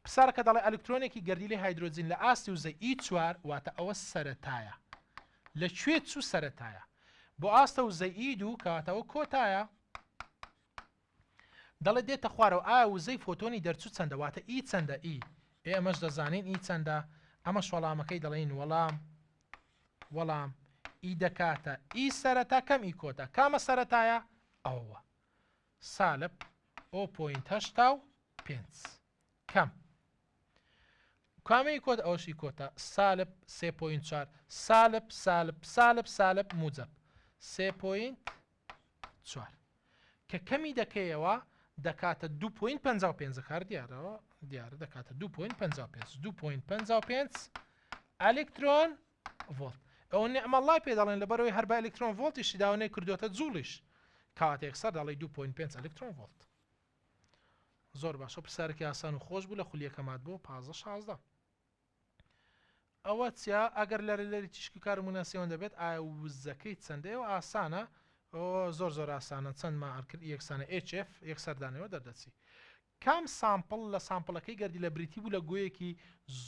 پرسارەکە دەڵێ ئەلکترۆنێکی گەردیلی هایدرۆجین لە ئاستی وزەی E4 واتە ئەوە سەرەتایە لەکوێ چوو سەرەتایە بۆ ئاستە وزەی E2 کەواتەوە کۆتایە دەڵێ دێتە خوارەوە ئایا وزەی فۆتۆنی دەرچوو چەندە واتە E چەندە E ئێمەش دەزانین E چەندە ئەمەش وەڵامەکەی دەڵێن وەڵام E دەکاتە E سەرەتا کەم E کۆتە کامە سەرەتایە ئەوە سالب 0.85 کەم کامەی کۆت ئەوشی کۆتە سالب 3.4 سالب موجب 3.4 کە کەمی دەکەیەوە دەکاتە 2.55 کار دیارە دەکاتە 2.55 ئەلکترۆن ڤۆلت ئەوە نێعمەڵای پێ دەڵێن لەبەرەوەی هەر بە ئەلکترۆن ڤۆلتیشی داوانەی کردوتە جوڵیش کاتێک سەر دەڵێ 2.5 ئەلکترۆن ڤۆلت زۆر باشە پرسیارێکی ئاسان و خۆش بوو لە خولیەکەمات بۆ 15-16 ئەوە چیا ئەگەر لەری تیشکی کارموناسیۆن دەبێت ئایا وزەکەی چەندەیەوە ئاسانە زۆر ئاسانە چەندمان هەرکرد یەکسانە HF یەکسەردانەوە دەردەچی کام سامپڵ لە سامپڵەکەی گەردی لە بریتی بوو لە گوۆیەکی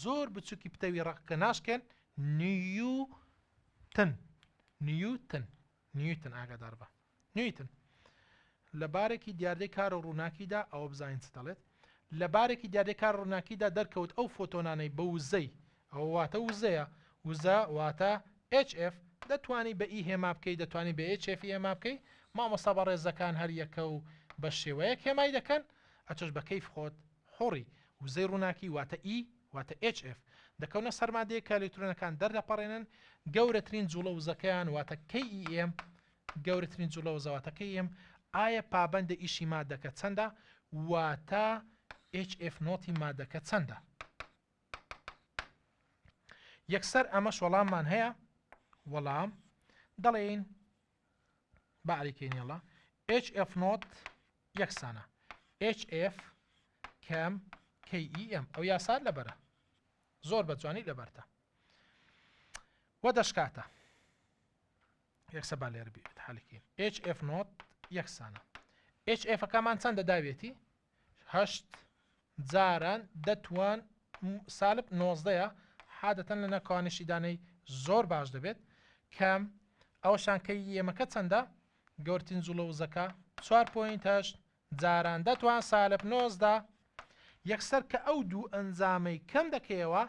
زۆر بچووکی پتەوی ڕقکە ناشکێن نیوتن ئاگادار بە نیوتن لە بارێکی دیاردەی کارە ڕووناکیدا ئەوە بزانین چ دەڵێت لە بارێکی دیاردەی کار ڕووناکیدا دەرکەوت ئەو فۆتۆنانەی بە وزەی ئەوە واتە وزەیە وزە واتە HF دەتوانی بە E هێما بکەی دەتوانی بە HF هێما بکەی مامۆستا بە ڕێزەکان هەر یەکە و بە شێوەیەک هێمای دەکەن ئەتۆش بە کەیف خۆت حۆڕی وزەی ڕووناکی واتە E واتە HF دەکەونە سەرمادەیە کە ئەلکترۆنەکان دەردەپەڕێنن گەورەترین جوڵە وزەکەیان واتە KEM گەورەترین جوڵە وزەواتە KEM ئایا پابەندە ئیشی مادەکە چەندە واتە HF نۆتی مادەکە چەندە یەکسەر ئەمەش وەڵاممان هەیە وەڵام دەڵێن باریکەینێڵە HF نۆت یەکسانە HF کەم KEM ئەو یاسار لەبەرە زۆر بە جوانی لەبەرتە وە دەشکاتە یەکسە با لێرە بێت حالەکەین HF نۆت یەکسانە HFەکەمان چەندە داوێتی 8 جاران دەتوان سالب 19ە حادەتەن لە نەکوانشی دانەی زۆر باش دەبێت کەم ئەوشان کەی ئێمەکە چەندە گەورترین جوڵە وزەکە 4.8 جاران دەتوان سالب 19 یەکسەر کە ئەو دوو ئەنجامەی کەم دەکەیەوە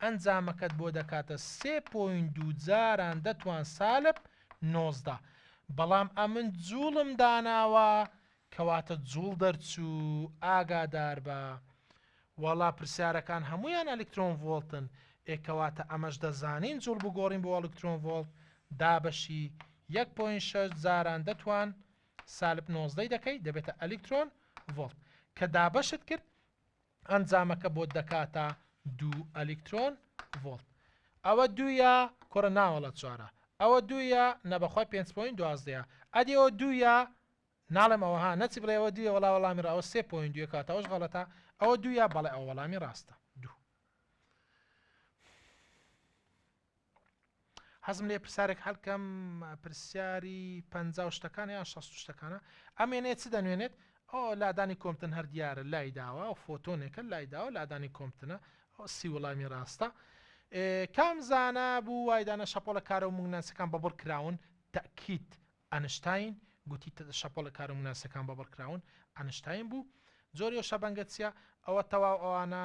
ئەنجامەکەت بۆ دەکاتە 3.2 جاران دەتوان سالب 19 بەڵام ئەمن جوڵم داناوە کەواتە جوڵ دەرچوو ئاگادار بە وەڵا پرسیارەکان هەمویان ئەلکترۆن ڤۆڵتن ئێکەواتە ئەمەش دەزانین جوڵ بگۆڕین بۆ ئەلکترۆن ڤۆڵت دابەشی 1.6 جاران دەتوان سالب 19 دەکەی دەبێتە ئەلکترۆن ڤۆڵت کە دابەشت کرد ئەنجامەکە بۆ دەکاتە 2 ئەلکترۆن ڤۆڵت ئەوە دوویە کۆرە ناوەڵە چوارە ئەوە دوویە نەبەخوای 5.12 ئەدیەوە دوویە ناڵێم ئەوەها نەچی بڵێ ئەوە دوویە وەڵا وەڵامی ڕاوە 3.2 کاتەوەش غەڵەتە ئەوە دوویە بەڵێ ئەو وەڵامی ڕاستە دوو حەزم لێ پرسیارێک هەڵکەم پرسیاری 50 شتەکان یان 60 شتەکانە ئەمێنێت چ دەنوێنێت ئەو لادانی کۆمتن هەر دیارە لای داوە و فۆتۆنێکە لای داوە لادانی کۆمتنە ئەو سی وەڵامی ڕاستە کام زانە بوو وایدانە شەپۆلە کارە و موناسەکان بەبڕ کراون تەکیت ئەنشتاین گوتی شەپۆلە کارە و موناسەکان بەبڕ کراون ئەنشتاین بوو جۆری و شەبەنگە چییە ئەوە تەواو ئەوانە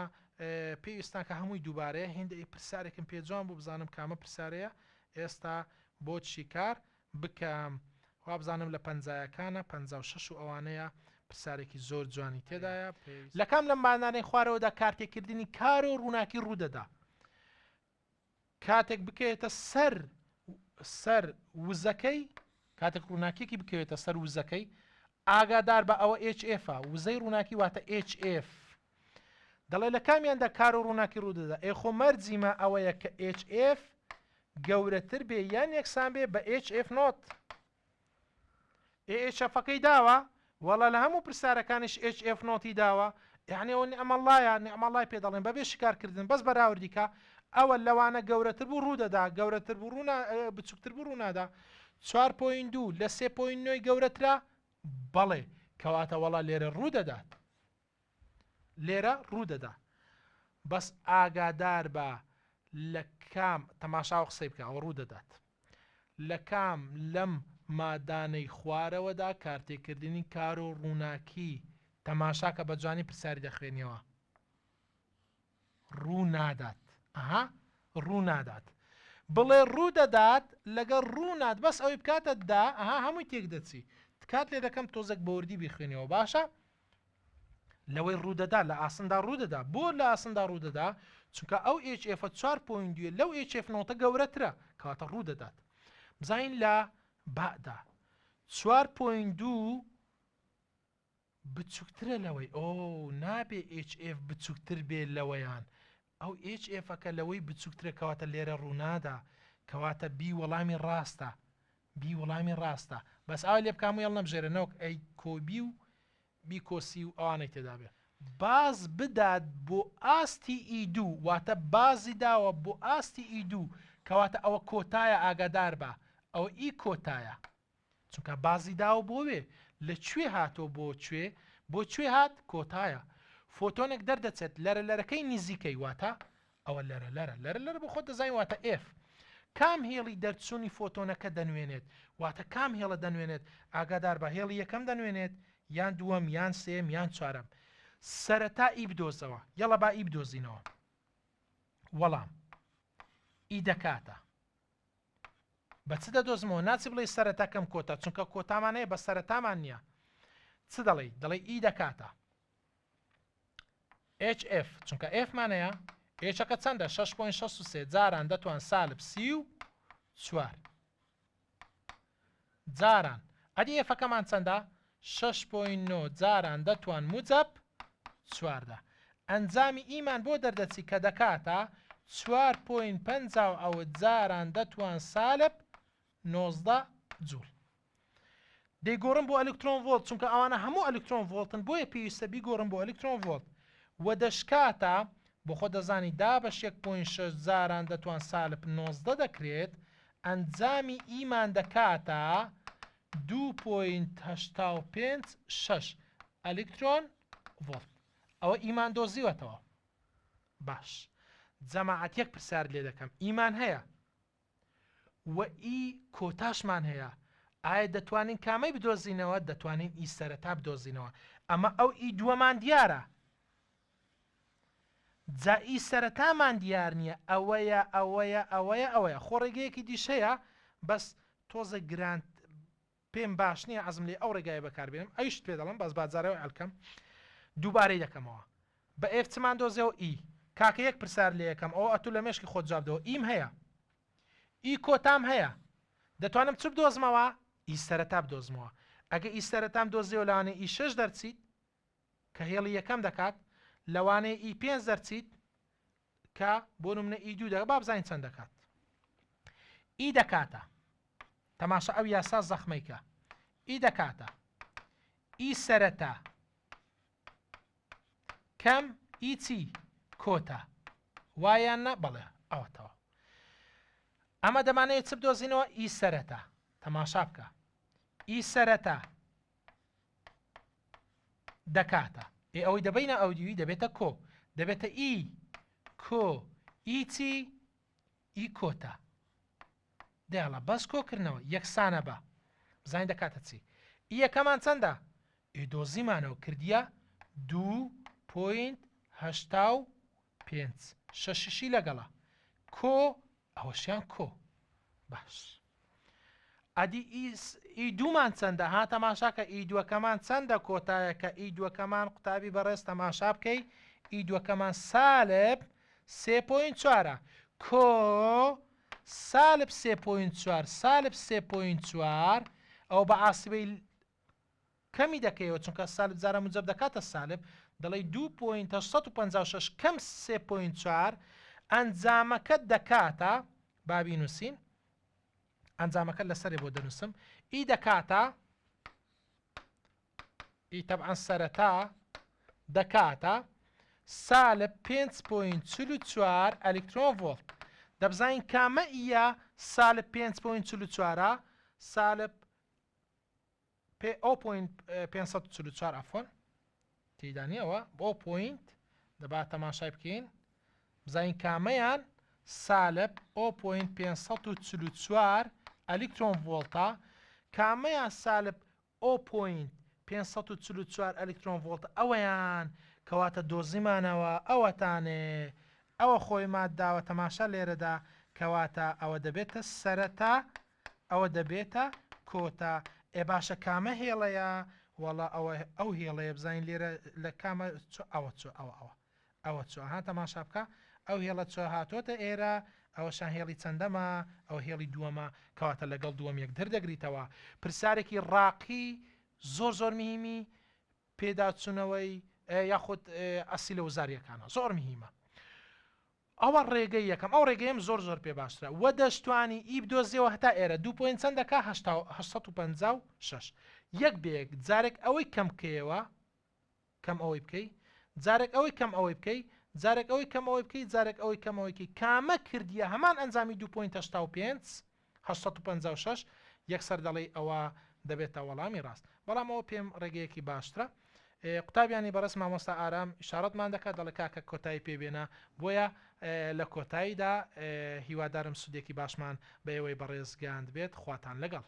پێویستان کە هەمووی دووبارەیە هێندە پرسیارێکم پێجوان بوو بزانم کامە پرسیارەیە ئێستا بۆ چی کار بکەم وا بزانم لە پەنجایەکانە 56 و ئەوانەیە پرسیارێکی زۆر جوانی تێدایە لە کام لەم بانانەی خوارەوەدا کارتێکردنی کار و ڕووناکی ڕوودەدا کاتێک بکەوێتە سەر وزەکەی کاتێک ڕووناکیێکی بکەوێتە سەر وزەکەی ئاگادار بە ئەوە HF وزەی ڕووناکی واتە HF دەڵێ لە کامیاندا کار و ڕووناکی ڕوودەدا ئێخۆ مەرجیمە ئەوەیە کە HF گەورەتر بێ یان یەکسان بێ بە HF نۆت HFەکەی داوە وەڵا لە هەموو پرسیارەکانیش HF نۆتی داوە یعنی ئەوە نعمەڵایە نعمەڵای پێ دەڵێن بەبێ شکارکردن بەس بەراوردیکە ئەوە لەوانە گەورەتر بوو ڕوودەدا گەورەتر بوو بچووکتر بوو ڕوونادا 4.2 لە 3.9 گەورەترا بەڵێ کەواتە وەڵا لێرە ڕوودەدات لێرە ڕوودەدا بەس ئاگادار بە لە کام تەماشا و قسەی بکە ئەوە ڕوودەدات لە کام لەم مادانەی خوارەوەدا کارتێکردنی کار و ڕووناکی تەماشا کە بە جوانی پرسیاری دەخوێنیەوە ڕوو نادات ئەها ڕوو نادات بڵێ ڕوودەدات لەگەڵ ڕوو نات بەس ئەوەی بکاتە دا ئەها هەمووی تێک دەچی کات لێ دەکەم تۆزێک بەوردی بیخوێنەوە باشە لەوەی ڕوودەدا لە ئاسندا ڕوودەدا بۆ لە ئاسندا ڕوودەدا چونکە ئەو HF 4.2 لەو HF نۆتە گەورەترە کەواتە ڕوودەدات بزانین لە بادا 4.2 بچووکترە لەوەی ئەو نابێ HF بچووکتر بێ لەوەیان ئەو HFەکە لەوەی بچووکترە کەواتە لێرە ڕوونادا کەواتە بی وەڵامی ڕاستە بی وەڵامی ڕاستە بەس ئاوا لێ بکام هێڵ نەبژێرنەوە ئەی کۆبی و بی کۆسی و ئەوانەی تێدا بێ باز بدات بۆ ئاستی ئیدو واتە بازی داوە بۆ ئاستی ئیدو کەواتە ئەوە کۆتایە ئاگادار بە ئەوە ئی کۆتایە چونکە بازی داوە بۆ وێ لەکوێ هاتۆ بۆ کوێ هات کۆتایە فۆتۆنێک دەردەچێت لەرە لەرەکەی نزیکەی واتە ئەوە لەرە بۆ خۆت دەزانین واتە F کام هێڵی دەرچوونی فۆتۆنەکە دەنوێنێت واتە کام هێڵە دەنوێنێت ئاگادار بە هێڵی یەکەم دەنوێنێت یان دووەم یان سێم یان چوارەم سەرەتا ئی بدۆزەوە یەڵە با ئی بدۆزینەوە وەڵام ئی دەکاتە بە چ دەدۆزمەوە ناچی بڵێ سەرەتا کەم کۆتا چونکە کۆتامانەیە بە سەرەتامان نییە چ دەڵێ ئی دەکاتە HF چونکە Fمانەیە هێچەکە چەندە 6.63 جاران دەتوان سالب 34 جاران ئەدی Fەکەمان چەندە 6.9 جاران دەتوان موجب 4 ئەنجامی ئیمان بۆ دەردەچی کە دەکاتە 4.5 ئەوە جاران دەتوان سالب 19 جوول دەیگۆڕم بۆ ئەلکترۆن ڤۆلت چونکە ئەوانە هەموو ئەلکترۆن ڤۆلتن بۆیە پێویستە بیگۆڕم بۆ ئەلکترۆن ڤۆلت و دەشکاتە بۆ خۆ دەزانی دا بەش 1.6 جاران دەتوان سالب 19 دەکرێت ئەنجامی ئیمان دەکاتە 2.85 ئەلکترۆن ڤۆلت ئەوە ئیمان دۆزیوەتەوە باش جەماعەت یەک پرسیار لێ دەکەم ئیمان هەیە و ئی کۆتاشمان هەیە ئایا دەتوانین کامەی بدۆزینەوە دەتوانین ئی سەرەتا بدۆزینەوە ئەمە ئەو ئی دووەمان دیارە جا ئی سەرەتامان دیار نییە ئەوەیە خۆ ڕێگەیەکی دیش هەیە بەس تۆزە گرانت پێم باش نییە ئەزم لێ ئەو ڕێگایە بەکاربێنم ئەیشت پێ دەڵم بەس بازارەوە ئەلکەم دووبارەی دەکەمەوە بە F چمان دۆزیەوە ئی کاکە یەک پرسیار لێ یەکەم ئەوە ئەتوو لە مێشکی خۆت جوابدەوە ئیم هەیە ئی کۆتام هەیە دەتوانم چ بدۆزمەوە ئی سەرەتا بدۆزمەوە ئەگە ئی سەرەتام دۆزیەوە لەوانەیە ئی 6 دەرچیت کە هێڵی یەکەم دەکات لەوانەیە ئی 5 دەرچیت کە بۆ نمونە ئی 2 دەکات با بزانین چەند دەکات ئی دەکاتە تەماشا ئەو یاسا زەخمەیکە ئی دەکاتە ئی سەرەتا کەم ئی چی کۆتا وایان نە بەڵێ ئەوەتەوە ئەمە دەمانەیە چ بدۆزینەوە ئی سەرەتا تەماشا بکە ئی سەرەتا دەکاتە ئەوەی دەبینە ئەو دیوی دەبێتە کۆ دەبێتە ئی کۆ ئی چی ئی کۆتا دێڵە بەس کۆکردنەوە یەکسانە بە بزانین دەکاتە چی ئی یەکەمان چەندە ئێ دۆزیمانەوە کردیە 2.85 شەشیشی لەگەڵە کۆ ئەوەشیان کۆ باش ئەدی ئی دوومان چەندە ها تەماشاکە ئی دووەکەمان چەندە کۆتایەکە ئی دووەکەمان قوتابی بەڕێز تەماشا بکەی ئی دووەکەمان سالب 3.4 کۆ سالب 3.4 سالب 3.4 ئەو بە ئاسیبەی کەمی دەکەیەوە چونکە سالب جارە موجب دەکاتە سالب دەڵێ 2.856 کەم 3.4 ئەنجامەکە دەکاتە بابی نووسین ئەنجامەکە لەسەرێ بۆ دەنووسم ئی دەکاتە ئی تەبعەن سەرەتا دەکاتە سالب 5.44 ئەلکترۆن ڤۆڵت دەبزانین کامە ئیە سالب 5.44 سالب 544 ئەفۆن تێدانیەوە بۆ پوینت دەبات تەماشای بکەین بزانین کامەیان سالب 0.544 ئەلکترۆن ڤۆڵتە کامەیان سالب 0.544 ئەلکترۆن ڤۆڵتە ئەوەیان کەواتە دۆزیمانەوە ئەوەتانێ ئەوە خۆی ماداوە تەماشا لێرەدا کەواتە ئەوە دەبێتە سەرەتا ئەوە دەبێتە کۆتا ئێ باشە کامە هێڵەیە وەڵا ئەو هێڵەیە بزانین لێرە لە کامە ئەوە چۆ ئەوە چۆ ها تەماشا بکە ئەو هێڵە چۆ هاتۆتە ئێرە ئەوەشان هێڵی چەندەمە ئەو هێڵی دووەمە کەواتە لەگەڵ دووەم یەکتر دەگریتەوە پرسیارێکی ڕاقی زۆر زۆر مهمی پێداچوونەوەی یاخود ئەسی لە وزاریەکانە زۆر مهمە ئەوە ڕێگەی یەکەم ئەو ڕێگەیم زۆر زۆر پێ باشترە وە دەشتوانی ئی بدۆزیەوە هەتا ئێرە 2 چەند دەکا 856 یەک بێک جارێک ئەوەی کەم بکەیەوە کەم ئەوەی بکەی جارێک ئەوەی کەم ئەوەی بکەی جارێک ئەوەی کەم ئەوەی بکەی جارێک ئەوەی کەم ئەوەی بکەی کامە کردیە هەمان ئەنجامی 2.85 یەکسەر دەڵێ ئەوە دەبێتە وەڵامی ڕاست بەڵام ئەوە پێم ڕێگەیەکی باشترە قوتابیانی بەڕست مامۆستا ئارام ئیشارەتمان دەکات دەڵێ کاکە کۆتایی پێبێنە بۆیە لە کۆتاییدا هیوادارم سودێکی باشمان بە ئێوەی بەڕێز گەیاند بێت خواتان لەگەڵ